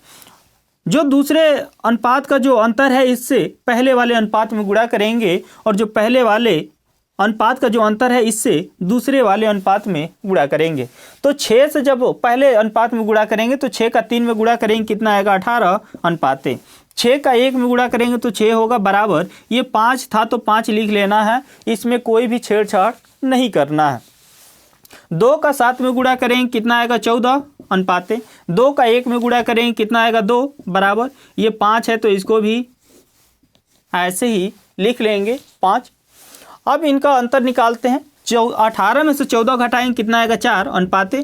S1: जो दूसरे अनुपात का जो अंतर है इससे पहले वाले अनुपात में गुणा करेंगे, और जो पहले वाले अनुपात का जो अंतर है इससे दूसरे वाले अनुपात में गुणा करेंगे। तो 6 से जब पहले अनुपात में गुणा करेंगे तो 6 का 3 में गुणा करेंगे कितना आएगा? 18 अनुपाते। 6 का 1 में गुणा करेंगे तो 6 होगा बराबर। ये 5 था तो 5 लिख लेना है, इसमें कोई भी छेड़छाड़ नहीं करना है। 2 का 7 में गुणा करेंगे कितना आएगा? 14 अनुपाते। 2 का 1 में गुणा करेंगे कितना आएगा? 2 बराबर। ये 5 है तो इसको भी ऐसे ही लिख लेंगे 5। अब इनका अंतर निकालते हैं। 18 में से 14 घटाएंगे कितना आएगा? 4 अनुपाते।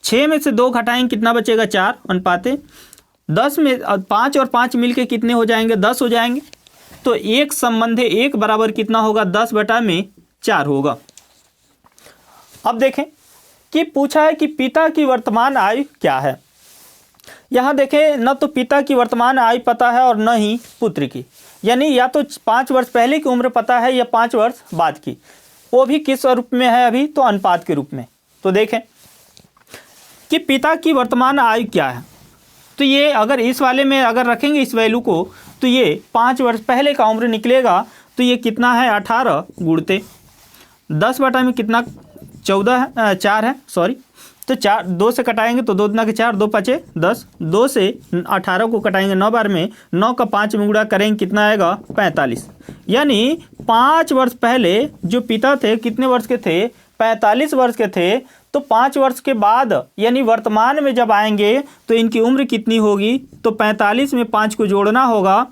S1: 6 में से 2 घटाएंगे कितना बचेगा? 4 अनुपाते। 10 में 5 और 5 मिलके कितने हो जाएंगे? 10 हो जाएंगे। तो 1 संबंध 1 बराबर कितना होगा? 10/4 होगा। अब देखें कि पूछा है कि पिता की वर्तमान आयु क्या है। यहाँ देखें, न तो पिता की वर्तमान आयु पता है और न ही पुत्र की, यानी या तो 5 वर्ष पहले की उम्र पता है या 5 वर्ष बाद की। वो भी किस रूप में है अभी? तो अनुपात के रूप में। तो देखें कि पिता की वर्तमान आयु क्या है। तो ये अगर इस वाले में अगर रखेंगे इस वैल्यू को, तो ये 5 वर्ष पहले का उम्र निकलेगा। तो ये कितना है? 18 गुणते 10 बटा में कितना? 4 है, सॉरी। तो 4 2 से कटाएंगे तो 2 दूना के 4, 2 5 10। 2 से 18 को कटाएंगे 9 बार में, 9 का 5 में गुणा करेंगे कितना आएगा? 45। यानी 5 वर्ष पहले जो पिता थे कितने वर्ष के थे? 45 वर्ष के थे। तो 5 वर्ष के बाद यानी वर्तमान में जब आएंगे तो इनकी उम्र कितनी होगी? तो 45 में 5 को जोड़ना होगा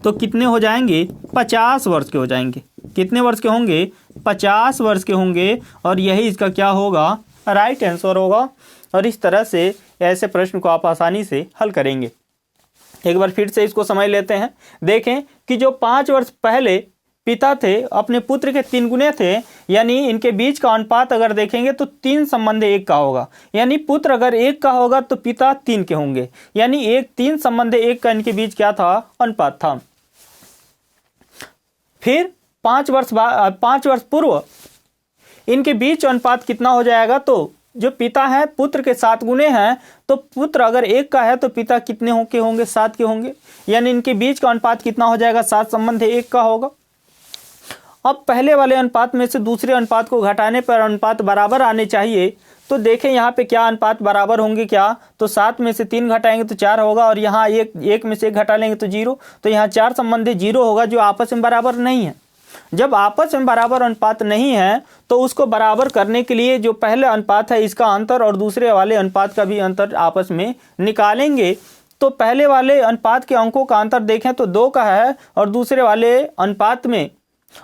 S1: तो कितने हो जाएंगे? 50 वर्ष के हो जाएंगे। कितने वर्ष के होंगे? 50 वर्ष के होंगे। और यही इसका क्या होगा? राइट आंसर होगा। और इस तरह से ऐसे प्रश्न को आप आसानी से हल करेंगे। एक बार फिर से इसको समझ लेते हैं। देखें कि जो 5 वर्ष पहले पिता थे अपने पुत्र के 3 गुने थे, यानी इनके बीच का अनुपात अगर देखेंगे तो 3 संबंध 1 का होगा। यानी पुत्र अगर 1 का होगा तो पिता 3 के होंगे, यानी 3 संबंध 1 का इनके बीच क्या था, अनुपात था। फिर 5 वर्ष पूर्व इनके बीच अनुपात कितना हो जाएगा, तो जो पिता है पुत्र के 7 गुने हैं, तो पुत्र अगर 1 का है तो पिता कितने होंगे 7 के होंगे, यानी इनके बीच का अनुपात कितना हो जाएगा, 7 संबंध 1 का होगा। अब पहले वाले अनुपात में से दूसरे अनुपात को घटाने पर अनुपात बराबर आने चाहिए, तो देखें यहाँ पे क्या अनुपात बराबर होंगे क्या, तो 7 में से 3 घटाएंगे तो 4 होगा, और यहाँ एक में से 1 घटा लेंगे तो 0, तो यहाँ 4 संबंधी 0 होगा जो आपस में बराबर नहीं है। जब आपस में बराबर अनुपात नहीं है तो उसको बराबर करने के लिए जो पहले अनुपात है इसका अंतर और दूसरे वाले अनुपात का भी अंतर आपस में निकालेंगे। तो पहले वाले अनुपात के अंकों का अंतर देखें तो 2 का है, और दूसरे वाले अनुपात में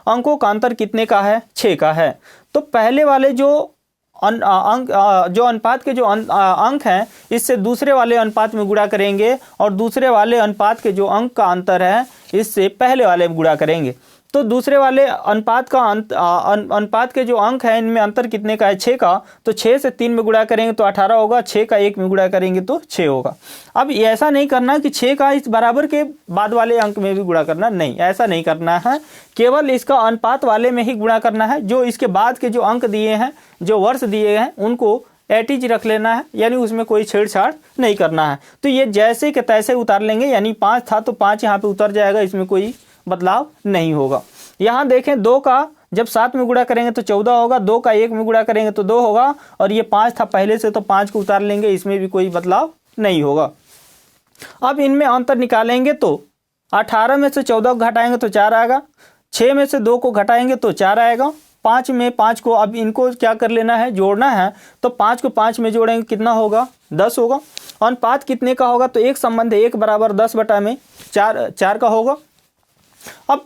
S1: अंकों का अंतर कितने का है, 6 का है। तो पहले वाले जो अनुपात के जो अंक हैं इससे दूसरे वाले अनुपात में गुणा करेंगे, और दूसरे वाले अनुपात के जो अंक का अंतर है इससे पहले वाले में गुणा करेंगे। तो दूसरे वाले अनुपात का अनुपात के जो अंक है इनमें अंतर कितने का है, 6 का, तो 6 से 3 में गुणा करेंगे तो 18 होगा, 6 का 1 में गुणा करेंगे तो 6 होगा। अब ऐसा नहीं करना कि 6 का इस बराबर के बाद वाले अंक में भी गुणा करना, नहीं, ऐसा नहीं करना है, केवल इसका अनुपात वाले में ही गुणा करना है। जो इसके बाद के जो अंक दिए हैं, जो वर्ष दिए हैं, उनको एटीज रख लेना है, यानी उसमें कोई छेड़छाड़ नहीं करना है। तो ये जैसे के तैसे उतार लेंगे, यानी 5 था तो 5 यहाँ पे उतर जाएगा, इसमें कोई बदलाव नहीं होगा। यहाँ देखें 2 का जब 7 में गुणा करेंगे तो 14 होगा, 2 का 1 में गुणा करेंगे तो 2 होगा, और ये 5 था पहले से तो 5 को उतार लेंगे, इसमें भी कोई बदलाव नहीं होगा। अब इनमें अंतर निकालेंगे तो 18 में से 14 को घटाएंगे तो 4 आएगा, 6 में से 2 को घटाएंगे तो 4 आएगा, 5 में 5 को अब इनको क्या कर लेना है, जोड़ना है, तो 5 को 5 में जोड़ेंगे कितना होगा, 10 होगा। अनुपात कितने का होगा, तो 1 संबंध 1 बराबर 10 बटा में 4 का होगा। अब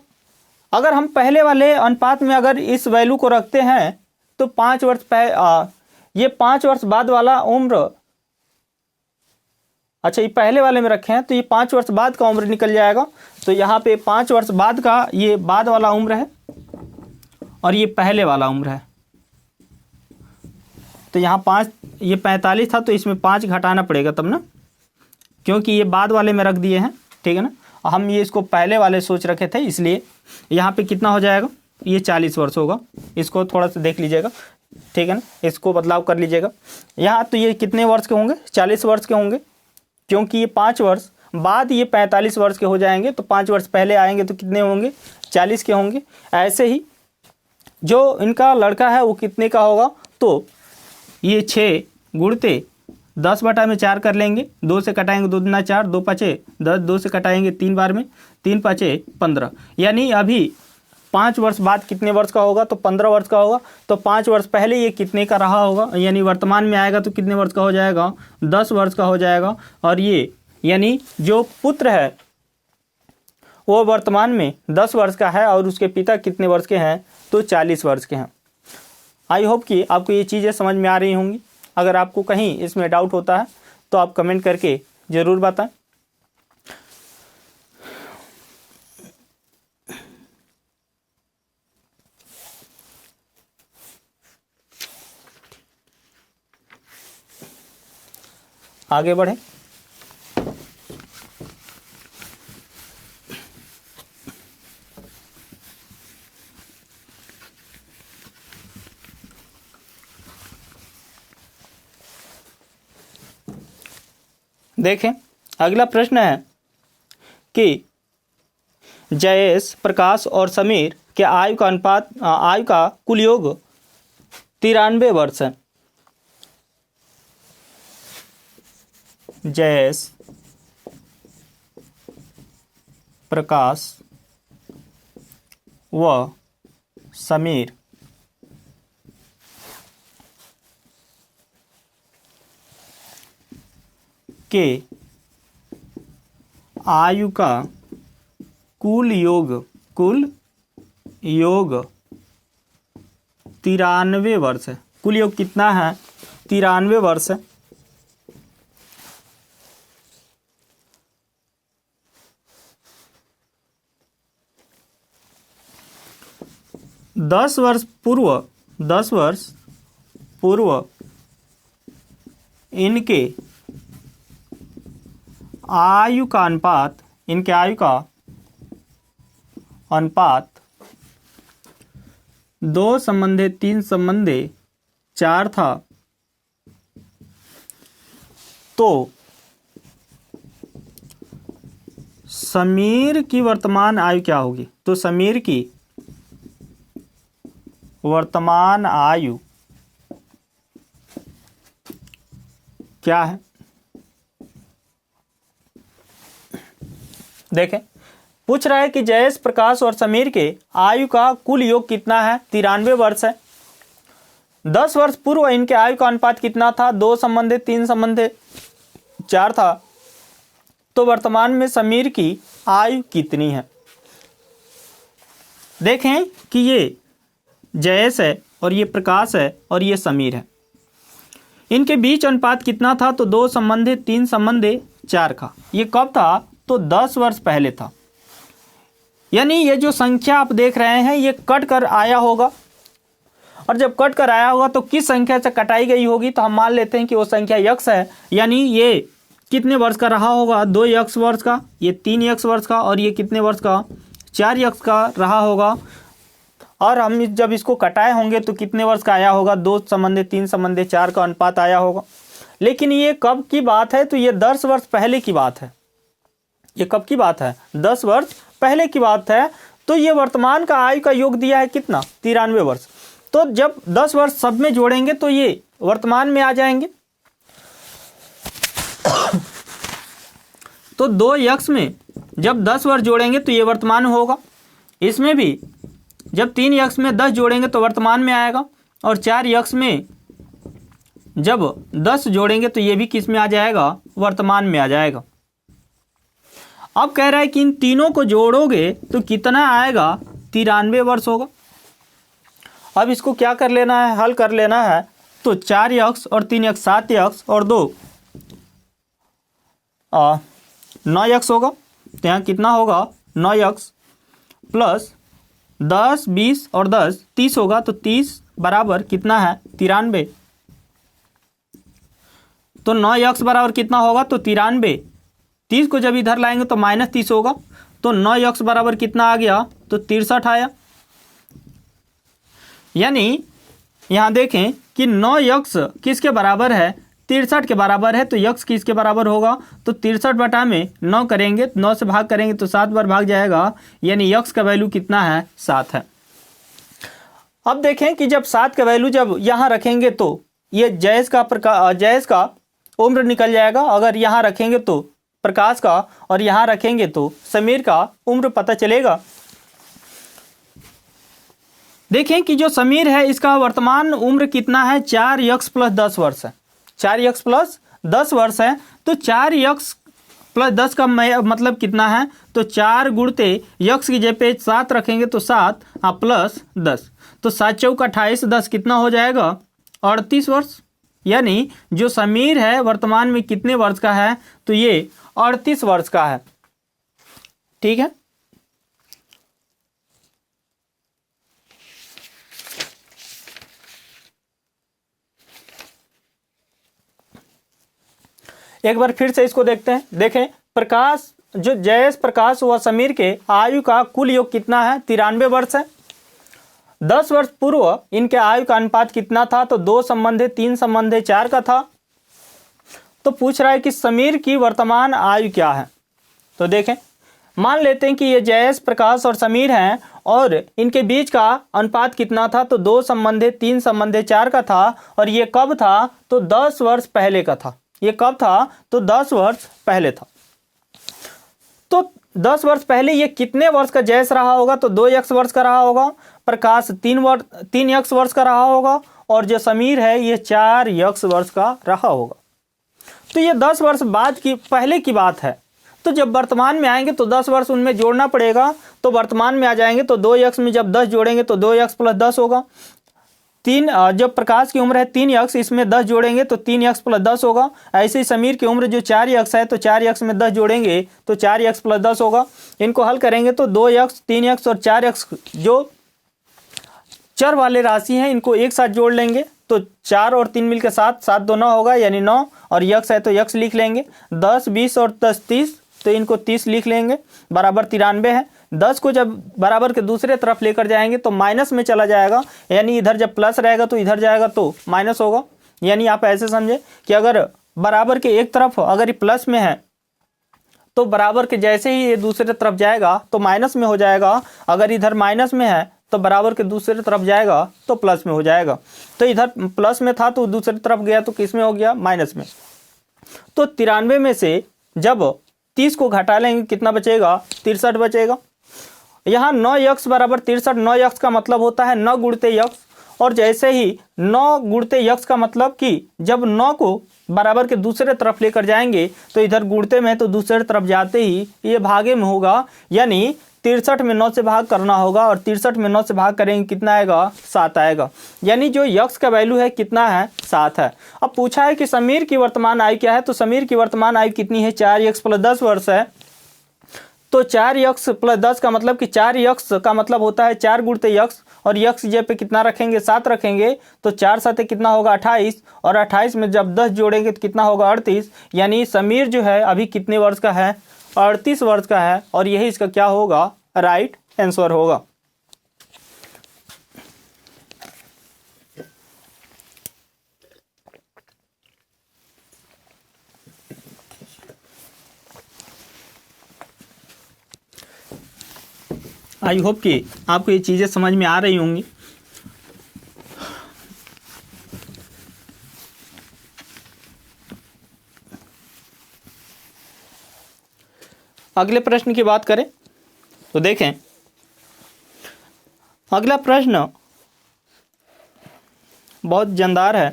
S1: अगर हम पहले वाले अनुपात में अगर इस वैल्यू को रखते हैं तो 5 वर्ष ये 5 वर्ष बाद वाला उम्र, अच्छा ये पहले वाले में रखे हैं तो ये 5 वर्ष बाद का उम्र निकल जाएगा। तो यहाँ पे 5 वर्ष बाद का ये बाद वाला उम्र है और ये पहले वाला उम्र है। तो यहाँ 5, ये 45 था तो इसमें 5 घटाना पड़ेगा तब ना, क्योंकि ये बाद वाले में रख दिए हैं, ठीक है ना। हम ये इसको पहले वाले सोच रखे थे, इसलिए यहाँ पे कितना हो जाएगा, ये 40 वर्ष होगा। इसको थोड़ा सा देख लीजिएगा, ठीक है ना, इसको बदलाव कर लीजिएगा। यहाँ तो ये कितने वर्ष के होंगे, 40 वर्ष के होंगे, क्योंकि ये 5 वर्ष बाद ये 45 वर्ष के हो जाएंगे, तो 5 वर्ष पहले आएंगे तो कितने होंगे, 40 के होंगे। ऐसे ही जो इनका लड़का है वो कितने का होगा, तो ये 6 गुणते 10 बटा में 4 कर लेंगे, 2 से कटाएंगे 2 दूना 4, 2 पचे 10, 2 से कटाएंगे 3 बार में, 3 पचे 15, यानी अभी 5 वर्ष बाद कितने वर्ष का होगा, तो 15 वर्ष का होगा। तो 5 वर्ष पहले ये कितने का रहा होगा, यानी वर्तमान में आएगा तो कितने वर्ष का हो जाएगा, 10 वर्ष का हो जाएगा। और ये यानी जो पुत्र है वो वर्तमान में 10 वर्ष का है और उसके पिता कितने वर्ष के हैं, तो 40 वर्ष के हैं। आई होप कि आपको ये चीज़ें समझ में आ रही होंगी। अगर आपको कहीं इसमें डाउट होता है तो आप कमेंट करके ज़रूर बताएं। आगे बढ़ें। देखें अगला प्रश्न है कि जयेश, प्रकाश और समीर के आयु का कुल योग 93 वर्ष है। जयेश, प्रकाश व समीर के आयु का कुल योग 93 वर्ष है। कुल योग कितना है, 93 वर्ष है। 10 वर्ष पूर्व इनके आयु का अनुपात 2 संबंधे 3 संबंधे 4 था, तो समीर की वर्तमान आयु क्या होगी? तो समीर की वर्तमान आयु क्या है? देखें, पूछ रहा है कि जयेश, प्रकाश और समीर के आयु का कुल योग कितना है? 93 वर्ष है। 10 वर्ष पूर्व इनके आयु का अनुपात कितना था? 2 संबंधे 3 संबंधे 4 था। तो वर्तमान में समीर की आयु कितनी है? देखें कि ये जयेश है और ये प्रकाश है और ये समीर है। इनके बीच अनुपात कितना था? तो 2 संबंधे 3 संबंधे 4 का। ये कब था? तो 10 वर्ष पहले था। यानी ये जो संख्या आप देख रहे हैं ये कट कर आया होगा, और जब कट कर आया होगा तो किस संख्या से कटाई गई होगी? तो हम मान लेते हैं कि वो संख्या यक्स है। यानी ये कितने वर्ष का रहा होगा? 2 यक्स वर्ष का, ये 3 यक्स वर्ष का, और ये कितने वर्ष का? 4 यक्स का रहा होगा। और हम जब इसको कटाए होंगे तो कितने वर्ष का आया होगा? 2 संबंधे 3 संबंधे 4 का अनुपात आया होगा। लेकिन ये कब की बात है? तो ये 10 वर्ष पहले की बात है। ये कब की बात है? 10 वर्ष पहले की बात है। तो ये वर्तमान का आयु का योग दिया है कितना? 93 वर्ष। तो जब 10 वर्ष सब में जोड़ेंगे तो ये वर्तमान में आ जाएंगे। तो 2 यक्स में जब 10 वर्ष जोड़ेंगे तो ये वर्तमान होगा। इसमें भी जब 3 यक्स में 10 जोड़ेंगे तो वर्तमान में आएगा, और 4 यक्स में जब 10 जोड़ेंगे तो ये भी किस में आ जाएगा? वर्तमान में आ जाएगा। अब कह रहा है कि इन तीनों को जोड़ोगे तो कितना आएगा? 93 वर्ष होगा। अब इसको क्या कर लेना है? हल कर लेना है। तो 4 यक्स और 3 यक्स 7 यक्स और 2 9 यक्स होगा। तो यहाँ कितना होगा? 9 यक्स प्लस 10 20 और 10 30 होगा। तो 30 बराबर कितना है? 93। तो 9 यक्स बराबर कितना होगा? तो 93। 30 को जब इधर लाएंगे तो -30 होगा। तो 9 यक्स बराबर कितना आ गया? तो 63 आया। यानी यहाँ देखें कि 9 यक्स किसके बराबर है? 63 के बराबर है। तो यक्स किसके बराबर होगा? तो 63 बटा में 9 करेंगे, 9 से भाग करेंगे तो 7 बार भाग जाएगा। यानी यक्स का वैल्यू कितना है? 7 है। अब देखें कि जब 7 का वैल्यू जब यहाँ रखेंगे तो ये जयेश का उम्र निकल जाएगा। अगर यहाँ रखेंगे तो प्रकाश का, और यहाँ रखेंगे तो समीर का उम्र पता चलेगा। देखें कि जो समीर है इसका वर्तमान उम्र कितना है? 4 यक्स प्लस 10 वर्ष है। 4 यक्स प्लस 10 वर्ष है। तो 4 यक्स प्लस 10 का मतलब कितना है? तो 4 गुणते यक्स की जगह 7 रखेंगे तो 7 प्लस 10, तो 7 चौक 28, 10 कितना हो जाएगा? 38 वर्ष। यानी जो समीर है वर्तमान में कितने वर्ष का है? तो ये 38 वर्ष का है। ठीक है। एक बार फिर से इसको देखते हैं। देखें, प्रकाश जो जयेश, प्रकाश व समीर के आयु का कुल योग कितना है? 93 वर्ष है। 10 वर्ष पूर्व इनके आयु का अनुपात कितना था? तो 2 संबंधे 3 संबंधे 4 का था। तो पूछ रहा है कि समीर की वर्तमान आयु क्या है? तो देखें, मान लेते हैं कि ये जयेश, प्रकाश और समीर हैं और इनके बीच का अनुपात कितना था? तो 2 संबंधे 3 संबंधे 4 का था। और ये कब था? तो 10 वर्ष पहले का था। ये कब था? तो 10 वर्ष पहले था। तो 10 वर्ष पहले ये कितने वर्ष का जयेश रहा होगा? तो 2 यक्स वर्ष का रहा होगा। प्रकाश 3 यक्स वर्ष का रहा होगा। और जो समीर है ये 4 यक्स वर्ष का रहा होगा। तो ये 10 वर्ष बाद की पहले की बात है। तो जब वर्तमान में आएंगे तो 10 वर्ष उनमें जोड़ना पड़ेगा। तो वर्तमान में आ जाएंगे तो 2 यक्स में जब 10 जोड़ेंगे तो 2 यक्स प्लस 10 होगा। जब प्रकाश की उम्र है 3 यक्स, इसमें 10 जोड़ेंगे तो 3 यक्स प्लस 10 होगा। ऐसे ही समीर की उम्र जो 4 यक्स है तो 4 यक्स में 10 जोड़ेंगे तो 4 यक्स प्लस 10 होगा। इनको हल करेंगे तो 2 यक्स, 3 यक्स और 4 यक्स जो चर वाले राशि हैं, इनको एक साथ जोड़ लेंगे तो 4 और 3 मिलकर 7, 7 2 9 होगा यानी 9, और यक्स है तो यक्स लिख लेंगे। 10 20 और 10 30, तो इनको 30 लिख लेंगे, बराबर 93 है। 10 को जब बराबर के दूसरे तरफ लेकर जाएंगे तो माइनस में चला जाएगा, यानी इधर जब प्लस रहेगा तो इधर जाएगा तो माइनस होगा। यानी आप ऐसे समझे कि अगर बराबर के एक तरफ अगर ये प्लस में है तो बराबर के जैसे ही ये दूसरे तरफ जाएगा तो माइनस में हो जाएगा, अगर इधर माइनस में है तो बराबर के दूसरे तरफ जाएगा तो प्लस में हो जाएगा। तो इधर प्लस में था तो दूसरी तरफ गया तो किस में हो गया, माइनस में। तो 93 में से जब 30 को घटा लेंगे कितना बचेगा, 63 बचेगा। यहाँ 9 यक्स बराबर 63, 9 यक्स का मतलब होता है 9 गुणते यक्स, और जैसे ही 9 गुणते यक्स का मतलब कि जब 9 को बराबर के दूसरे तरफ लेकर जाएंगे तो इधर गुणते में है तो दूसरे तरफ जाते ही ये भागे में होगा, यानी 63 में 9 से भाग करना होगा, और 63 में 9 से भाग करेंगे कितना आएगा, 7 आएगा। यानी जो यक्स का वैल्यू है कितना है, 7 है। अब पूछा है कि समीर की वर्तमान आयु क्या है, तो समीर की वर्तमान आयु कितनी है, 4 यक्स प्लस 10 वर्ष है। तो 4 यक्स प्लस 10 का मतलब कि 4 यक्स का मतलब होता है 4 गुणते यक्स, और यक्स जे पे कितना रखेंगे, 7 रखेंगे, तो 4 7 कितना होगा, 28, और 28 में जब 10 जोड़ेंगे तो कितना होगा, 38। यानी समीर जो है अभी कितने वर्ष का है, 38 वर्ष का है, और यही इसका क्या होगा, राइट आंसर होगा। आई होप कि आपको ये चीज़ें समझ में आ रही होंगी। अगले प्रश्न की बात करें तो देखें, अगला प्रश्न बहुत जानदार है।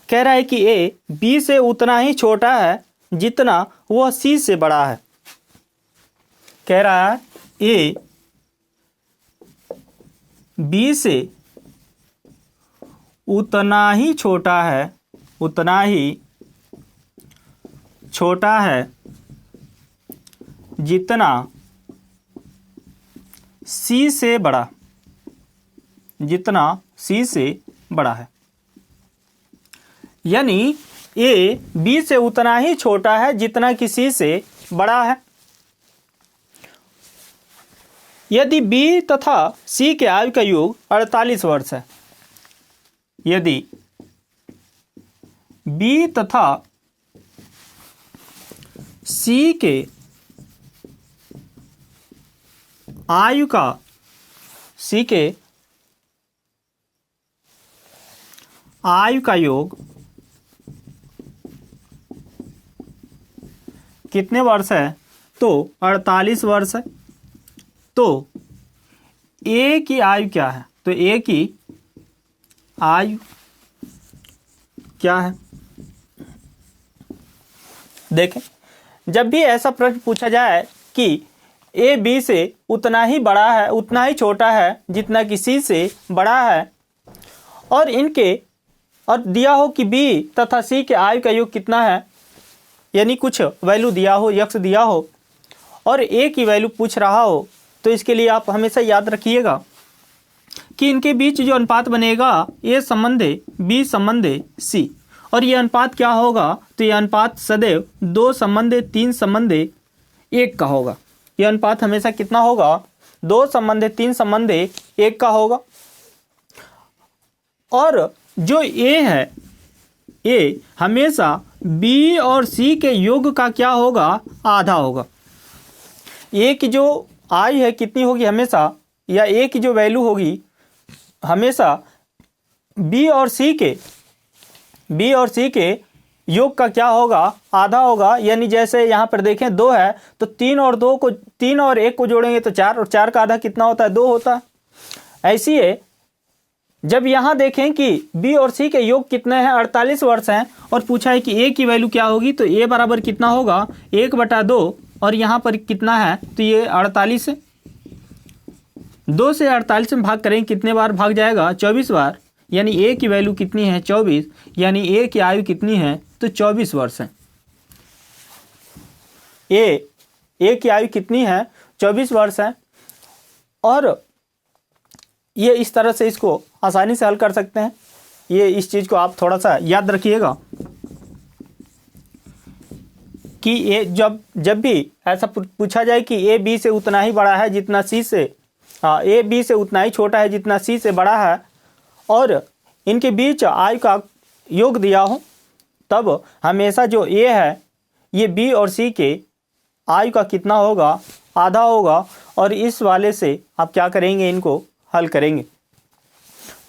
S1: कह रहा है कि ए बी से उतना ही छोटा है जितना वह सी से बड़ा है। कह रहा है ए बी से उतना ही छोटा है, उतना ही छोटा है जितना सी से बड़ा, जितना सी से बड़ा है। यानी ए बी से उतना ही छोटा है जितना कि सी से बड़ा है। यदि बी तथा सी के आयु का योग 48 वर्ष है, यदि बी तथा सी के आयु का, सी के आयु का योग कितने वर्ष है, तो 48 वर्ष है। तो ए की आयु क्या है, तो ए की आयु क्या है, देखें। जब भी ऐसा प्रश्न पूछा जाए कि ए बी से उतना ही बड़ा है, उतना ही छोटा है जितना कि सी से बड़ा है, और इनके और दिया हो कि बी तथा सी के आयु का योग कितना है, यानी कुछ वैल्यू दिया हो, यक्स दिया हो, और ए की वैल्यू पूछ रहा हो, तो इसके लिए आप हमेशा याद रखिएगा कि इनके बीच जो अनुपात बनेगा ए संबंधे बी संबंधे सी, और ये अनुपात क्या होगा, तो ये अनुपात सदैव 2 संबंधे 3 संबंधे 1 का होगा। ये अनुपात हमेशा कितना होगा, 2 संबंधे 3 संबंधे 1 का होगा। और जो ए है, ए हमेशा बी और सी के योग का क्या होगा, आधा होगा। ए की जो आयु है कितनी होगी हमेशा, या ए की जो वैल्यू होगी हमेशा बी और सी के योग का क्या होगा, आधा होगा। यानी जैसे यहाँ पर देखें 2 है तो 3 और 1 को जोड़ेंगे तो 4, और 4 का आधा कितना होता है, 2 होता है। ऐसी है जब यहाँ देखें कि बी और सी के योग कितने हैं, 48 वर्ष हैं, और पूछा है कि ए की वैल्यू क्या होगी, तो ए बराबर कितना होगा, 1/2, और यहाँ पर कितना है, तो ये 48 है। 2 से 48 में भाग करेंगे कितने बार भाग जाएगा, 24 बार। यानी ए की वैल्यू कितनी है, 24। यानी ए की आयु कितनी है, तो 24 वर्ष है। ए की आयु कितनी है, 24 वर्ष है। और ये इस तरह से इसको आसानी से हल कर सकते हैं। ये इस चीज़ को आप थोड़ा सा याद रखिएगा कि ये जब भी ऐसा पूछा जाए कि ए बी से उतना ही बड़ा है जितना सी से, ए बी से उतना ही छोटा है जितना सी से बड़ा है, और इनके बीच आयु का योग दिया हो, तब हमेशा जो ए है ये बी और सी के आयु का कितना होगा, आधा होगा, और इस वाले से आप क्या करेंगे, इनको हल करेंगे।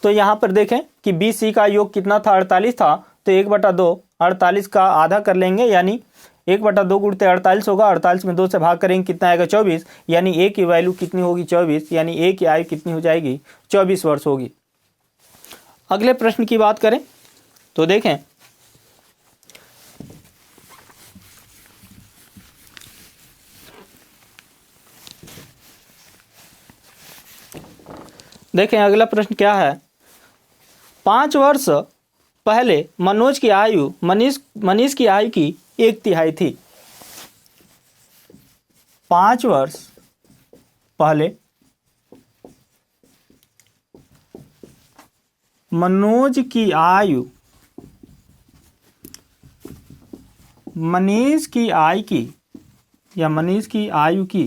S1: तो यहाँ पर देखें कि बी सी का योग कितना था, 48 था, तो 1/2 48 का आधा कर लेंगे, यानी 1/2 गुणते 48 होगा। 48 में 2 से भाग करेंगे, कितना आएगा, 24, यानी ए की वैल्यू कितनी होगी, 24, यानी ए की आयु कितनी हो जाएगी, 24 वर्ष होगी। अगले प्रश्न की बात करें तो देखें अगला प्रश्न क्या है। 5 वर्ष पहले मनोज की आयु मनीष की आयु की 1/3 थी। 5 वर्ष पहले मनोज की आयु मनीष की आयु की या मनीष की आयु की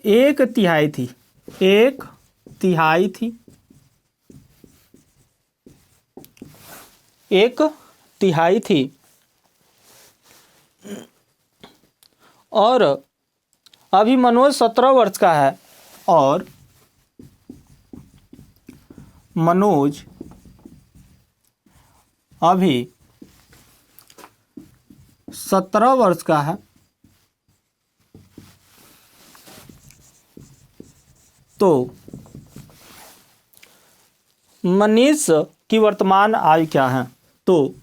S1: 1/3 थी। 1/3 थी। 1/3 थी। और अभी मनोज 17 वर्ष का है, और मनोज अभी 17 वर्ष का है, तो मनीष की वर्तमान आयु क्या है। तो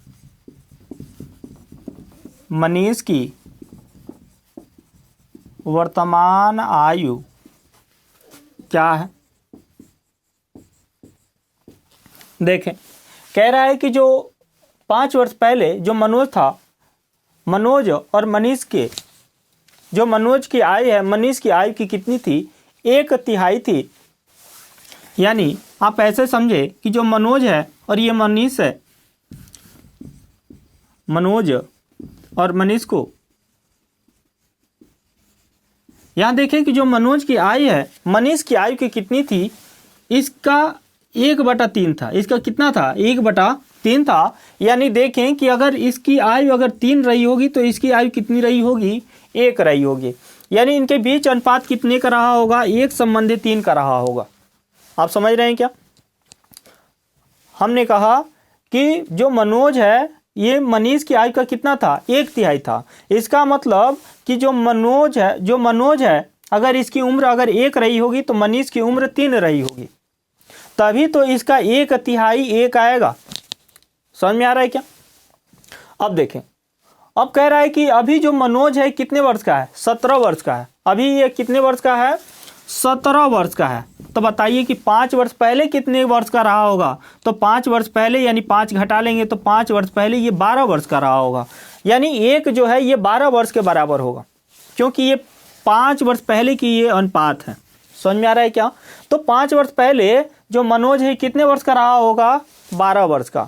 S1: मनीष की वर्तमान आयु क्या है। देखें, कह रहा है कि जो 5 वर्ष पहले जो मनोज था, मनोज और मनीष के जो मनोज की आयु है, मनीष की आयु की कितनी थी, 1/3 थी। यानी आप ऐसे समझे कि जो मनोज है और ये मनीष है, मनोज और मनीष को यहाँ देखें कि जो मनोज की आयु है, मनीष की आयु की कितनी थी, इसका 1/3 था। इसका कितना था, 1/3 था। यानी देखें कि अगर इसकी आयु अगर 3 रही होगी तो इसकी आयु कितनी रही होगी, 1 रही होगी। यानी इनके बीच अनुपात कितने का रहा होगा, 1:3 का रहा होगा। आप समझ रहे हैं क्या। हमने कहा कि जो मनोज है ये मनीष की आयु का कितना था, 1/3 था। इसका मतलब कि जो मनोज है अगर इसकी उम्र अगर 1 रही होगी तो मनीष की उम्र 3 रही होगी, तभी तो इसका 1/3 1 आएगा। समझ में आ रहा है क्या। अब देखें, अब कह रहा है कि अभी जो मनोज है कितने वर्ष का है, 17 वर्ष का है। अभी ये कितने वर्ष का है, 17 वर्ष का है। तो बताइए कि 5 वर्ष पहले कितने वर्ष का रहा होगा। तो 5 वर्ष पहले यानी 5 घटा लेंगे तो 5 वर्ष पहले ये 12 वर्ष का रहा होगा। यानी 1 जो है ये 12 वर्ष के बराबर होगा, क्योंकि ये 5 वर्ष पहले की ये अनुपात है। समझ में आ रहा है क्या। तो 5 वर्ष पहले जो मनोज है कितने वर्ष का रहा होगा, 12 वर्ष का।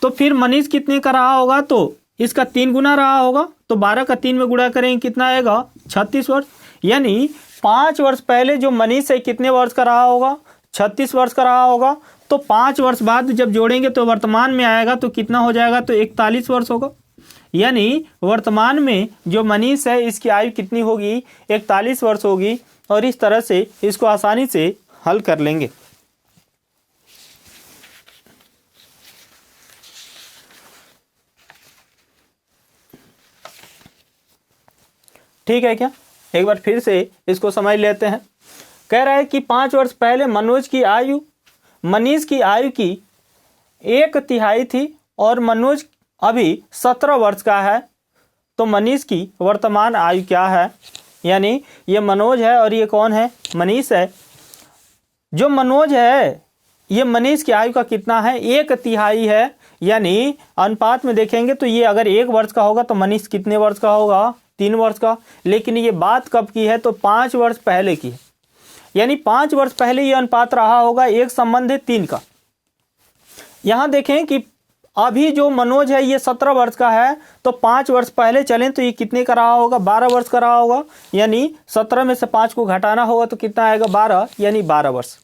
S1: तो फिर मनीष कितने का रहा होगा, तो इसका 3 गुना रहा होगा। तो 12 का 3 में गुणा करेंगे कितना आएगा, 36 वर्ष। यानी 5 वर्ष पहले जो मनीष है कितने वर्ष का रहा होगा, 36 वर्ष का रहा होगा। तो 5 वर्ष बाद जब जोड़ेंगे तो वर्तमान में आएगा तो कितना हो जाएगा, तो 41 वर्ष होगा। यानी वर्तमान में जो मनीष है इसकी आयु कितनी होगी, 41 वर्ष होगी। और इस तरह से इसको आसानी से हल कर लेंगे। ठीक है क्या। एक बार फिर से इसको समझ लेते हैं। कह रहा है कि 5 वर्ष पहले मनीष की आयु की 1/3 थी और मनोज अभी 17 वर्ष का है। तो मनीष की वर्तमान आयु क्या है, यानी ये मनोज है और ये कौन है, मनीष है। जो मनोज है ये मनीष की आयु का कितना है, 1/3 है। यानी अनुपात में देखेंगे तो ये अगर 1 वर्ष का होगा तो मनीष कितने वर्ष का होगा, 3 वर्ष का। लेकिन ये बात कब की है, तो 5 वर्ष पहले की है। यानी 5 वर्ष पहले ये अनुपात रहा होगा 1:3 का। यहाँ देखें कि अभी जो मनोज है ये 17 वर्ष का है, तो 5 वर्ष पहले चलें तो ये कितने का रहा होगा, 12 वर्ष का रहा होगा। यानी 17 में से 5 को घटाना होगा तो कितना आएगा, 12, यानी 12 वर्ष।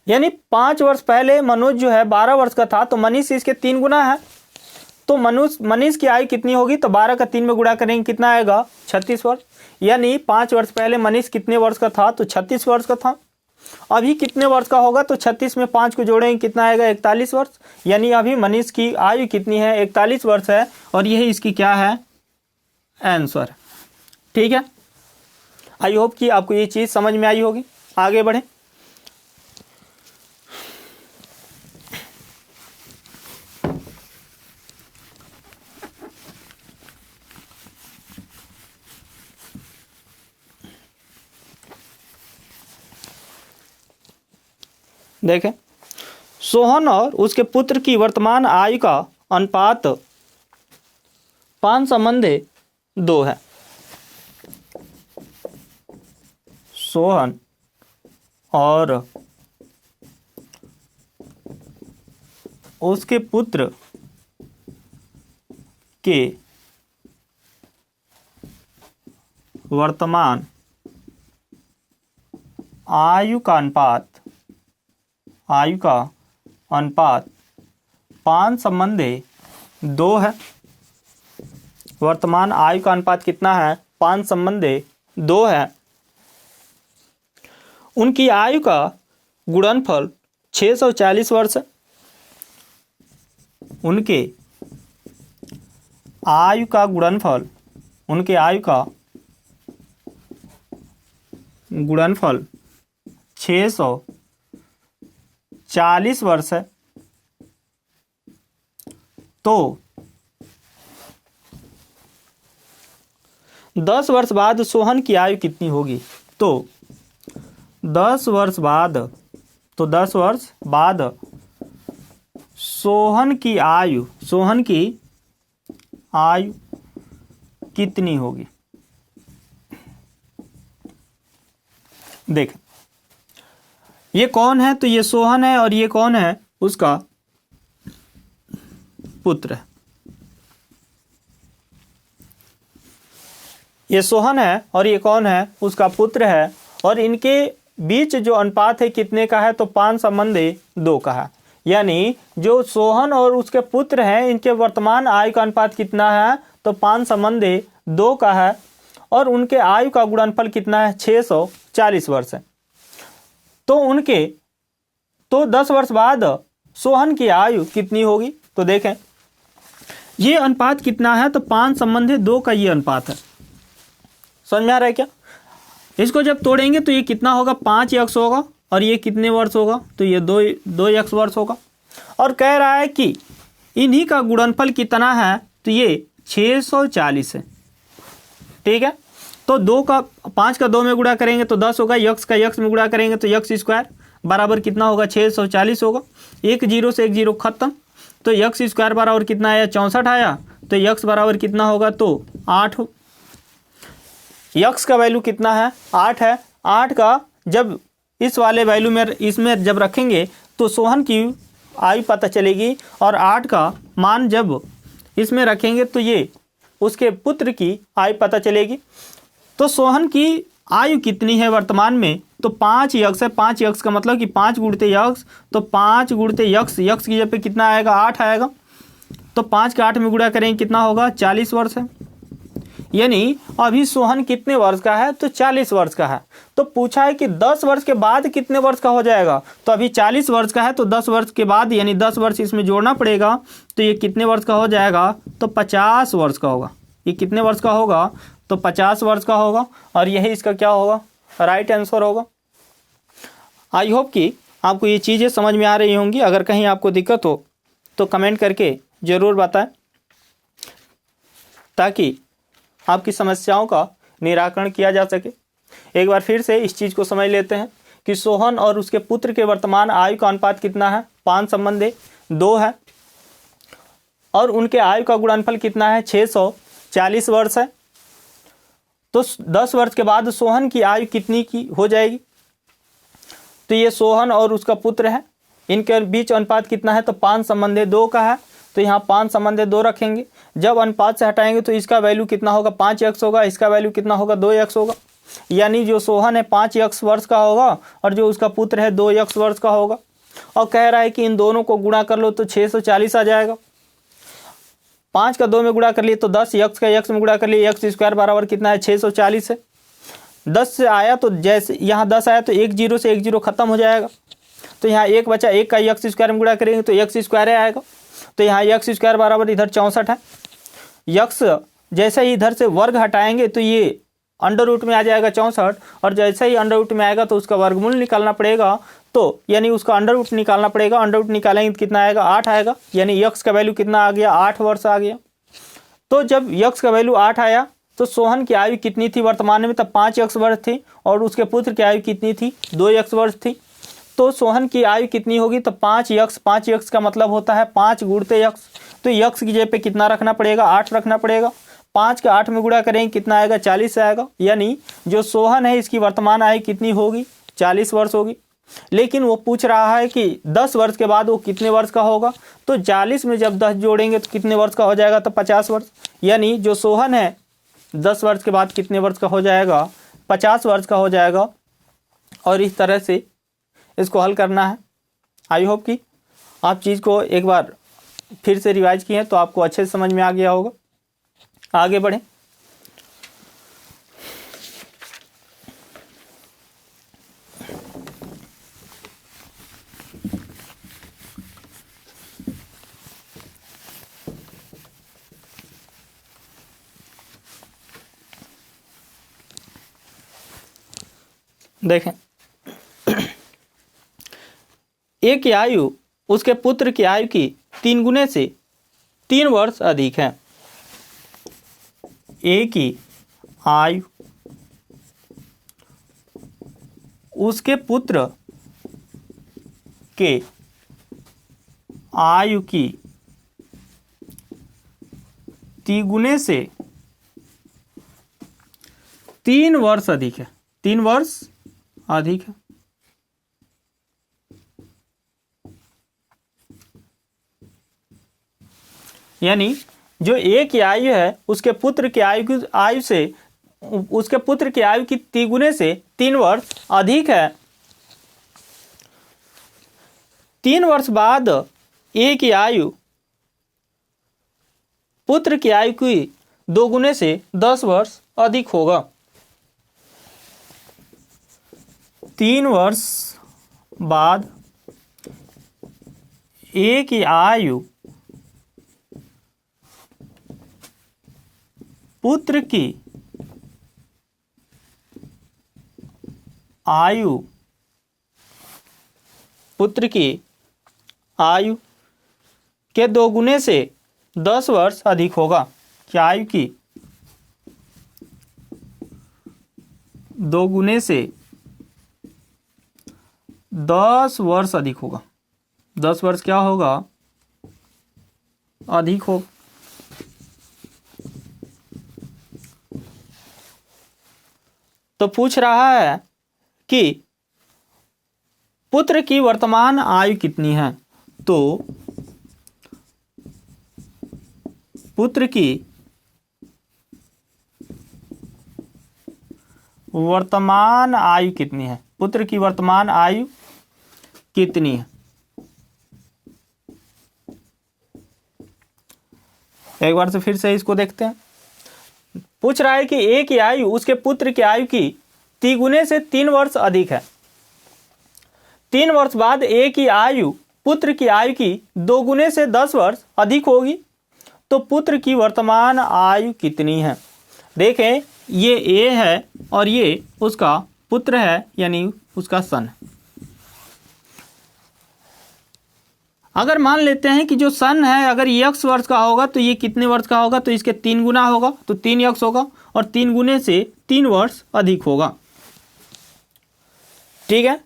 S1: यानी 5 वर्ष पहले मनोज जो है 12 वर्ष का था, तो मनीष इसके 3 गुना है। तो मनीष की आयु कितनी होगी, तो 12 का 3 में गुणा करेंगे कितना आएगा, 36 वर्ष। यानी 5 वर्ष पहले मनीष कितने वर्ष का था, तो 36 वर्ष का था। अभी कितने वर्ष का होगा, तो 36 में 5 को जोड़ेंगे कितना आएगा, 41 वर्ष। यानी अभी मनीष की आयु कितनी है, 41 वर्ष है, और यही इसकी क्या है, आंसर। ठीक है, आई होप कि आपको ये चीज़ समझ में आई होगी। आगे बढ़ें। देखें, सोहन और उसके पुत्र की वर्तमान आयु का अनुपात 5:2 है। सोहन और उसके पुत्र के वर्तमान आयु का अनुपात 5:2 है। वर्तमान आयु का अनुपात कितना है, 5:2 है। उनकी आयु का गुणनफल 640 वर्ष है। उनके आयु का गुणनफल 640 वर्ष है। तो 10 वर्ष बाद सोहन की आयु कितनी होगी, तो 10 वर्ष बाद सोहन की आयु कितनी होगी। देखें, ये कौन है, तो ये सोहन है, और ये कौन है, उसका पुत्र है। ये सोहन है और ये कौन है, उसका पुत्र है। और इनके बीच जो अनुपात है कितने का है, तो 5:2 का है। यानी जो सोहन और उसके पुत्र हैं, इनके वर्तमान आयु का अनुपात कितना है, तो 5:2 का है। और उनके आयु का गुणनफल कितना है, 640 वर्ष है। तो 10 वर्ष बाद सोहन की आयु कितनी होगी, तो देखें ये अनुपात कितना है, तो 5:2 का ये अनुपात है। समझ में आ रहा है क्या। इसको जब तोड़ेंगे तो ये कितना होगा, 5x होगा, और ये कितने वर्ष होगा, तो ये 2x वर्ष होगा। और कह रहा है कि इन्हीं का गुणनफल कितना है, तो ये 640 है। ठीक है, तो 5 का 2 में गुणा करेंगे तो 10 होगा, x का x में गुणा करेंगे तो x² बराबर कितना होगा, 640 होगा। एक जीरो से एक जीरो खत्म, तो x² बराबर कितना आया, 64 आया। तो x बराबर कितना होगा, तो 8 हो। x का वैल्यू कितना है, 8 है। 8 का जब इस वाले वैल्यू में इसमें जब रखेंगे तो सोहन की आयु पता चलेगी, और 8 का मान जब इसमें रखेंगे तो ये उसके पुत्र की आयु पता चलेगी। तो सोहन की आयु कितनी है वर्तमान में, तो 5x है। 5x का मतलब कि 5 गुणते x, तो 5 गुणते x की जगह पे कितना आएगा, 8 आएगा। तो 5 का 8 में गुणा करेंगे कितना होगा, 40 वर्ष है। यानी अभी सोहन कितने वर्ष का है, तो 40 वर्ष का है। तो पूछा है कि 10 वर्ष के बाद कितने वर्ष का हो जाएगा, तो अभी 40 वर्ष का है, तो 10 वर्ष के बाद यानी 10 वर्ष इसमें जोड़ना पड़ेगा, तो ये कितने वर्ष का हो जाएगा, तो 50 वर्ष का होगा। ये कितने वर्ष का होगा, तो 50 वर्ष का होगा। और यही इसका क्या होगा, राइट आंसर होगा। आई होप कि आपको ये चीज़ें समझ में आ रही होंगी। अगर कहीं आपको दिक्कत हो तो कमेंट करके ज़रूर बताएं, ताकि आपकी समस्याओं का निराकरण किया जा सके। एक बार फिर से इस चीज़ को समझ लेते हैं कि सोहन और उसके पुत्र के वर्तमान आयु का अनुपात कितना है, 5:2 है। और उनके आयु का गुणनफल कितना है, 640 वर्ष है। तो 10 वर्ष के बाद सोहन की आयु कितनी की हो जाएगी? तो ये सोहन और उसका पुत्र है, इनके बीच अनुपात कितना है? तो 5/2 का है, तो यहाँ 5/2 रखेंगे। जब अनुपात से हटाएंगे तो इसका वैल्यू कितना होगा? 5x होगा, इसका वैल्यू कितना होगा? 2x होगा। यानी जो सोहन है 5x वर्ष का होगा और जो उसका पुत्र है 2x वर्ष का होगा। और कह रहा है कि इन दोनों को गुणा कर लो तो 640 आ जाएगा। 5 का 2 में गुणा कर लिए तो 10, x का x में गुणा कर लिए, x स्क्वायर बराबर कितना है? 640 है। 10 से आया तो जैसे यहाँ 10 आया तो 1 0 से 1 0 खत्म हो जाएगा, तो यहाँ 1 बचा, 1 का x स्क्वायर में गुणा करेंगे तो x स्क्वायर आएगा। तो यहाँ x स्क्वायर बराबर इधर 64 है। x जैसे ही इधर से वर्ग हटाएंगे तो ये अंडर रूट में आ जाएगा 64, और जैसे ही अंडर रूट में आएगा तो उसका वर्गमूल निकालना पड़ेगा, तो यानी उसका अंडर रूट निकालना पड़ेगा। अंडर रूट निकालेंगे तो कितना आएगा? 8 आएगा। यानी x का वैल्यू कितना आ गया? 8 वर्ष आ गया। तो जब x का वैल्यू 8 आया तो सोहन की आयु कितनी थी वर्तमान में? तब 5x वर्ष थी, और उसके पुत्र की आयु कितनी थी? 2x वर्ष थी। तो सोहन की आयु कितनी होगी? तो 5x का मतलब होता है 5 गुणते x। तो x की जगह पे कितना रखना पड़ेगा? 8 रखना पड़ेगा। 5 का 8 में गुणा करेंगे कितना आएगा? 40 आएगा। यानी जो सोहन है इसकी वर्तमान आयु कितनी होगी? 40 वर्ष होगी। लेकिन वो पूछ रहा है कि 10 वर्ष के बाद वो कितने वर्ष का होगा? तो 40 में जब 10 जोड़ेंगे तो कितने वर्ष का हो जाएगा? तो 50 वर्ष। यानी जो सोहन है 10 वर्ष के बाद कितने वर्ष का हो जाएगा? 50 वर्ष का हो जाएगा। और इस तरह से इसको हल करना है। आई होप कि आप चीज़ को एक बार फिर से रिवाइज किए तो आपको अच्छे से समझ में आ गया होगा। आगे बढ़ें। देखें, ए की आयु उसके पुत्र की आयु की 3 गुने से 3 वर्ष अधिक है। ए की आयु उसके पुत्र के आयु की 3 गुने से 3 वर्ष अधिक है। 3 वर्ष अधिक है। यानी जो ए की आयु है उसके पुत्र की आयु से उसके पुत्र की आयु की 3 गुने से 3 वर्ष अधिक है। 3 वर्ष बाद ए की आयु पुत्र की आयु की 2 गुने से 10 वर्ष अधिक होगा। 3 वर्ष बाद ए की आयु पुत्र की आयु के 2 गुने से 10 वर्ष अधिक होगा। क्या आयु की 2 गुने से 10 वर्ष अधिक होगा। 10 वर्ष क्या होगा? अधिक होगा। तो पूछ रहा है कि पुत्र की वर्तमान आयु कितनी है? तो पुत्र की वर्तमान आयु कितनी है? पुत्र की वर्तमान आयु कितनी है? एक बार से फिर से इसको देखते हैं। पूछ रहा है कि ए की आयु उसके पुत्र की आयु की 3 गुने से 3 वर्ष अधिक है। 3 वर्ष बाद ए की आयु पुत्र की आयु की 2 गुने से 10 वर्ष अधिक होगी। तो पुत्र की वर्तमान आयु कितनी है? देखें, ये ए है और ये उसका पुत्र है, यानी उसका सन। अगर मान लेते हैं कि जो सन है अगर ये x वर्ष का होगा तो ये कितने वर्ष का होगा? तो इसके 3 गुना होगा, तो 3x होगा, और 3 गुने से 3 वर्ष अधिक होगा। ठीक है,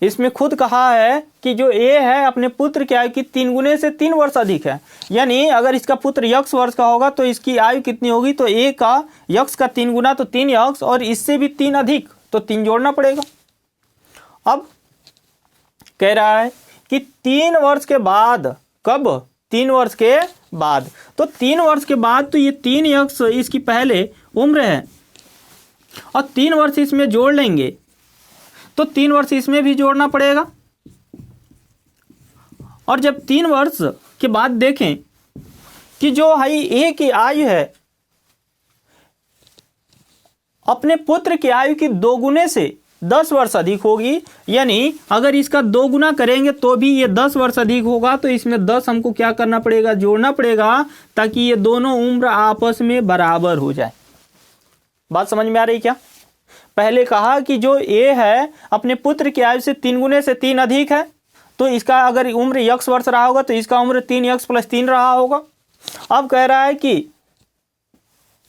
S1: इसमें खुद कहा है कि जो ए है अपने पुत्र की आयु की 3 गुने से 3 वर्ष अधिक है। यानी अगर इसका पुत्र यक्ष वर्ष का होगा तो इसकी आयु कितनी होगी, तो ए का यक्ष का 3 गुना तो 3 यक्ष, और इससे भी 3 अधिक तो 3 जोड़ना पड़ेगा। अब कह रहा है कि 3 वर्ष के बाद, कब, 3 वर्ष के बाद, तो 3 वर्ष के बाद तो ये 3 यक्ष इसकी पहले उम्र है और 3 वर्ष इसमें जोड़ लेंगे तो 3 वर्ष इसमें भी जोड़ना पड़ेगा। और जब 3 वर्ष के बाद देखें कि जो है ए की आयु है अपने पुत्र की आयु की 2 गुने से 10 वर्ष अधिक होगी, यानी अगर इसका 2 गुना करेंगे तो भी ये 10 वर्ष अधिक होगा, तो इसमें 10 हमको क्या करना पड़ेगा, जोड़ना पड़ेगा, ताकि ये दोनों उम्र आपस में बराबर हो जाए। बात समझ में आ रही क्या? पहले कहा कि जो ए है अपने पुत्र की आयु से 3 गुने से 3 अधिक है, तो इसका अगर उम्र यक्ष वर्ष रहा होगा तो इसका उम्र 3 यक्ष प्लस 3 रहा होगा। अब कह रहा है कि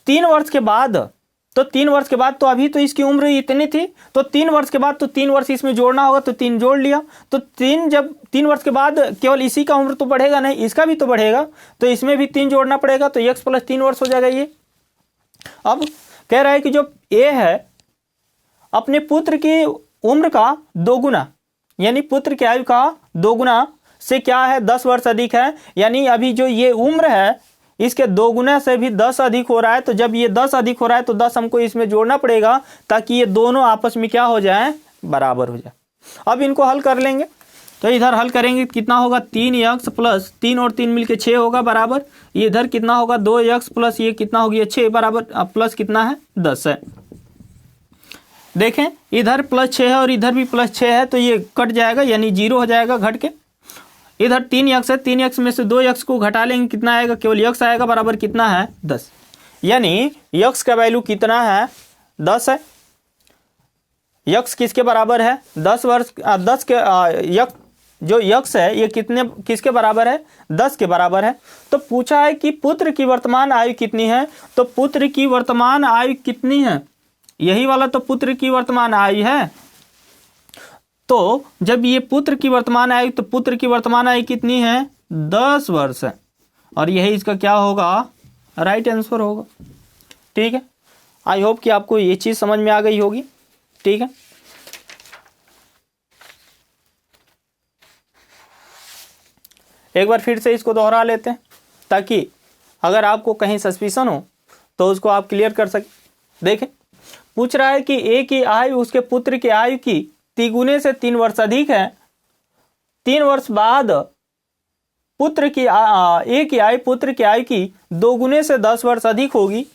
S1: 3 वर्ष के बाद, तो 3 वर्ष के बाद तो अभी तो इसकी उम्र इतनी थी, तो 3 वर्ष के बाद तो 3 वर्ष इसमें जोड़ना होगा, तो 3 जोड़ लिया। तो 3 जब 3 वर्ष के बाद केवल इसी का उम्र तो बढ़ेगा नहीं, इसका भी तो बढ़ेगा, तो इसमें भी 3 जोड़ना पड़ेगा, तो यक्ष प्लस 3 वर्ष हो जाएगा ये। अब कह रहा है कि जो ए है अपने पुत्र की उम्र का 2 गुना, यानी पुत्र की आयु का 2 गुना से क्या है, 10 वर्ष अधिक है, यानी अभी जो ये उम्र है इसके 2 गुना से भी 10 अधिक हो रहा है। तो जब ये 10 अधिक हो रहा है तो 10 हमको इसमें जोड़ना पड़ेगा, ताकि ये दोनों आपस में क्या हो जाए, बराबर हो जाए। अब इनको हल कर लेंगे, तो इधर हल करेंगे कितना होगा, 3 यक्ष प्लस 3 और 3 मिलके 6 होगा बराबर, ये इधर कितना होगा, 2 यक्ष प्लस ये कितना हो गया 6 बराबर, प्लस कितना है 10 है। देखें इधर प्लस 6 है और इधर भी प्लस 6 है, तो ये कट जाएगा, यानी 0 हो जाएगा घट के। इधर 3 यक्ष है, 3 यक्ष में से 2 यक्ष को घटा लेंगे, कितना आएगा, केवल यक्ष आएगा बराबर कितना है 10, यानी यक्ष का वैल्यू कितना है 10 है। यक्ष किसके बराबर है, 10 वर्ष 10 के यक्ष जो यक्ष है ये किसके बराबर है, 10 के बराबर है। तो पूछा है कि पुत्र की वर्तमान आयु कितनी है, तो पुत्र की वर्तमान आयु कितनी है, यही वाला तो पुत्र की वर्तमान आयु है। तो जब ये पुत्र की वर्तमान आयु, तो पुत्र की वर्तमान आयु कितनी है, 10 वर्ष है, और यही इसका क्या होगा, राइट आंसर होगा। ठीक है, आई होप कि आपको ये चीज समझ में आ गई होगी। ठीक है, एक बार फिर से इसको दोहरा लेते हैं, ताकि अगर आपको कहीं सस्पिशन हो तो उसको आप क्लियर कर सकें। देखें पूछ रहा है कि ए की आयु उसके पुत्र की आयु की 3 गुने से 3 वर्ष अधिक है, 3 वर्ष बाद पुत्र की ए की आयु पुत्र की आयु की 2 गुने से 10 वर्ष अधिक होगी,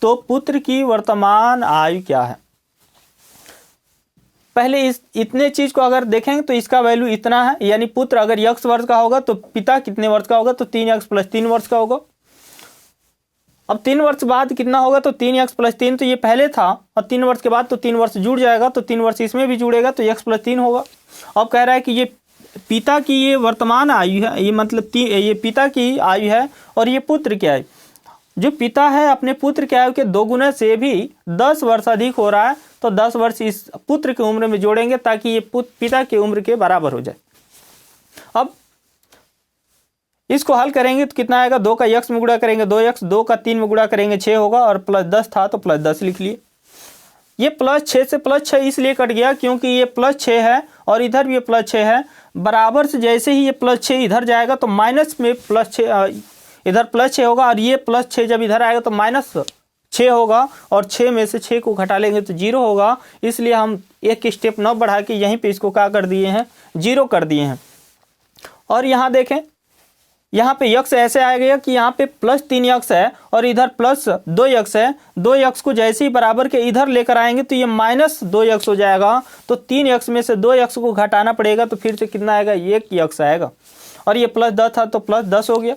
S1: तो पुत्र की वर्तमान आयु क्या है। पहले इतने चीज को अगर देखेंगे तो इसका वैल्यू इतना है, यानी पुत्र अगर यक्ष वर्ष का होगा तो पिता कितने वर्ष का होगा, तो 3 यक्ष प्लस 3 वर्ष का होगा। अब 3 वर्ष बाद कितना होगा, तो 3 यक्ष प्लस 3, तो ये पहले था, और 3 वर्ष के बाद तो 3 वर्ष जुड़ जाएगा, तो 3 वर्ष इसमें भी जुड़ेगा, तो यक्ष प्लस 3 होगा। अब कह रहा है कि ये पिता की ये वर्तमान आयु है, ये मतलब ये पिता की आयु है और ये पुत्र की आयु, जो पिता है अपने पुत्र की आयु के 2 गुना से भी 10 वर्ष अधिक हो रहा है, तो 10 वर्ष इस पुत्र की उम्र में जोड़ेंगे, ताकि ये पिता की उम्र के बराबर हो जाए। अब इसको हल करेंगे तो कितना आएगा, 2 का यक्ष में गुणा करेंगे 2 यक्ष, 2 का 3 में गुणा करेंगे 6 होगा, और प्लस 10 था तो प्लस 10 लिख लिए। ये प्लस 6 से प्लस 6 इसलिए कट गया क्योंकि ये प्लस 6 है और इधर भी ये प्लस 6 है, बराबर से जैसे ही ये प्लस 6 इधर जाएगा तो माइनस में प्लस 6 इधर प्लस 6 होगा, और ये प्लस 6 जब इधर आएगा तो माइनस 6 होगा, और 6 में से 6 को घटा लेंगे तो 0 होगा। इसलिए हम एक स्टेप न बढ़ा के यहीं पे इसको क्या कर दिए हैं, 0 कर दिए हैं। और यहाँ देखें, यहाँ पे यक्ष ऐसे आ गया कि यहाँ पे प्लस 3 यक्ष है और इधर प्लस 2 यक्ष है, 2 यक्ष को जैसे ही बराबर के इधर लेकर आएंगे तो ये माइनस 2 यक्ष हो जाएगा, तो 3 यक्ष में से 2 यक्ष को घटाना पड़ेगा, तो फिर से कितना आएगा, 1 यक्ष आएगा, और ये प्लस 10 था तो प्लस 10 हो गया।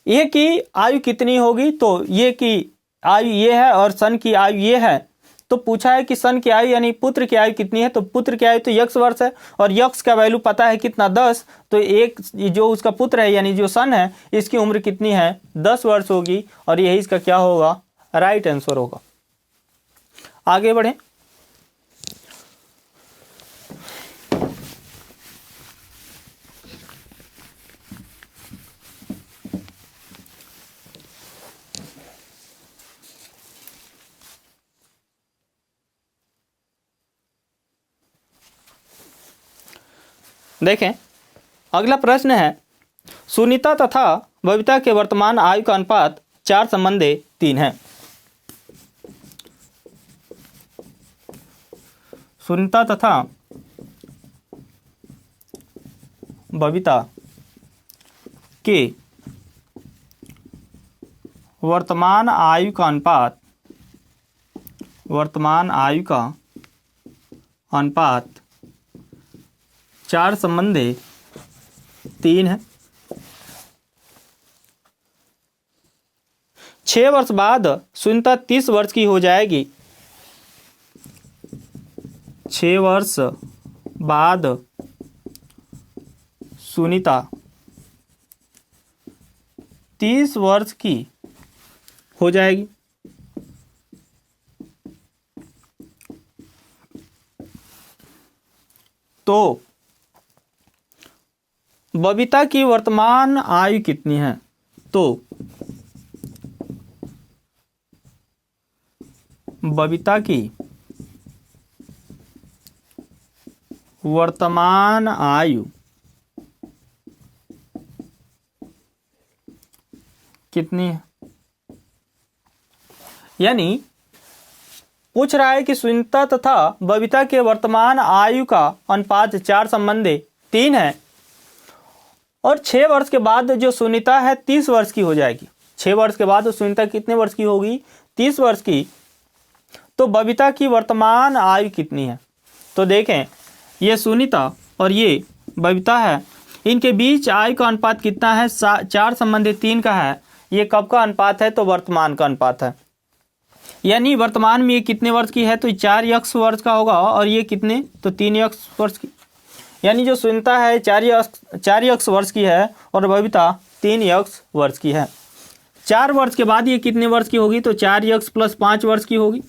S1: ये की आयु कितनी होगी, तो ये की आयु ये है और सन की आयु ये है, तो पूछा है कि सन की आयु यानी पुत्र की आयु कितनी है, तो पुत्र की आयु तो यक्ष वर्ष है और यक्ष का वैल्यू पता है कितना 10, तो एक जो उसका पुत्र है यानी जो सन है इसकी उम्र कितनी है 10 वर्ष होगी, और यही इसका क्या होगा, राइट आंसर होगा। आगे बढ़े, देखें अगला प्रश्न है, सुनीता तथा बबीता के वर्तमान आयु का अनुपात 4:3 है। सुनीता तथा बबीता के वर्तमान आयु का अनुपात 4:3 है। 6 वर्ष बाद सुनीता 30 वर्ष की हो जाएगी। 6 वर्ष बाद सुनीता 30 वर्ष की हो जाएगी। तो बबीता की वर्तमान आयु कितनी है? तो बबीता की वर्तमान आयु कितनी है? यानी पूछ रहा है कि सुनीता तथा बबीता के वर्तमान आयु का अनुपात 4:3 है और 6 वर्ष के बाद जो सुनीता है 30 वर्ष की हो जाएगी। 6 वर्ष के बाद सुनीता कितने वर्ष की होगी? 30 वर्ष की। तो बबीता की वर्तमान आयु कितनी है? तो देखें ये सुनीता और ये बबीता है, इनके बीच आयु का अनुपात कितना है? 4:3 का है। ये कब का अनुपात है? तो वर्तमान का अनुपात है। यानी वर्तमान में ये कितने वर्ष की है? तो 4x वर्ष का होगा और ये कितने? तो 3x वर्ष की। यानी जो सुनीता है 4x वर्ष की है और बबीता 3x वर्ष की है। 4 वर्ष के बाद ये कितने वर्ष की होगी? तो 4x + 5 वर्ष की होगी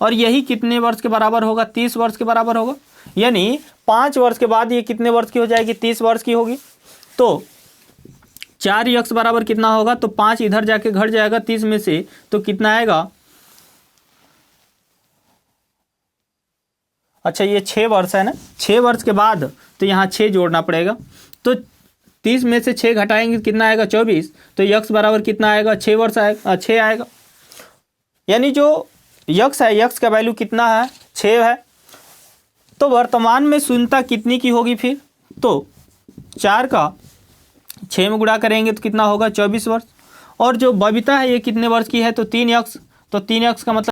S1: और यही कितने वर्ष के बराबर होगा? 30 वर्ष के बराबर होगा। यानी 5 वर्ष के बाद ये कितने वर्ष की हो जाएगी? 30 वर्ष की होगी। तो 4x बराबर कितना होगा? तो 5 इधर जाके घट जाएगा 30 में से, तो कितना आएगा? अच्छा ये 6 वर्ष है ना, 6 वर्ष के बाद तो यहाँ 6 जोड़ना पड़ेगा। तो 30 में से 6 घटाएंगे कितना आएगा? 24। तो x बराबर कितना आएगा? 6 वर्ष आएगा, 6 आएगा। यानी जो x है, x का वैल्यू कितना है? 6 है। तो वर्तमान में सुनीता कितनी की होगी फिर? तो 4 का 6 में गुणा करेंगे तो कितना होगा? 24 वर्ष। और जो बबीता है ये कितने वर्ष की है? तो 3x। तो 3x का मतलब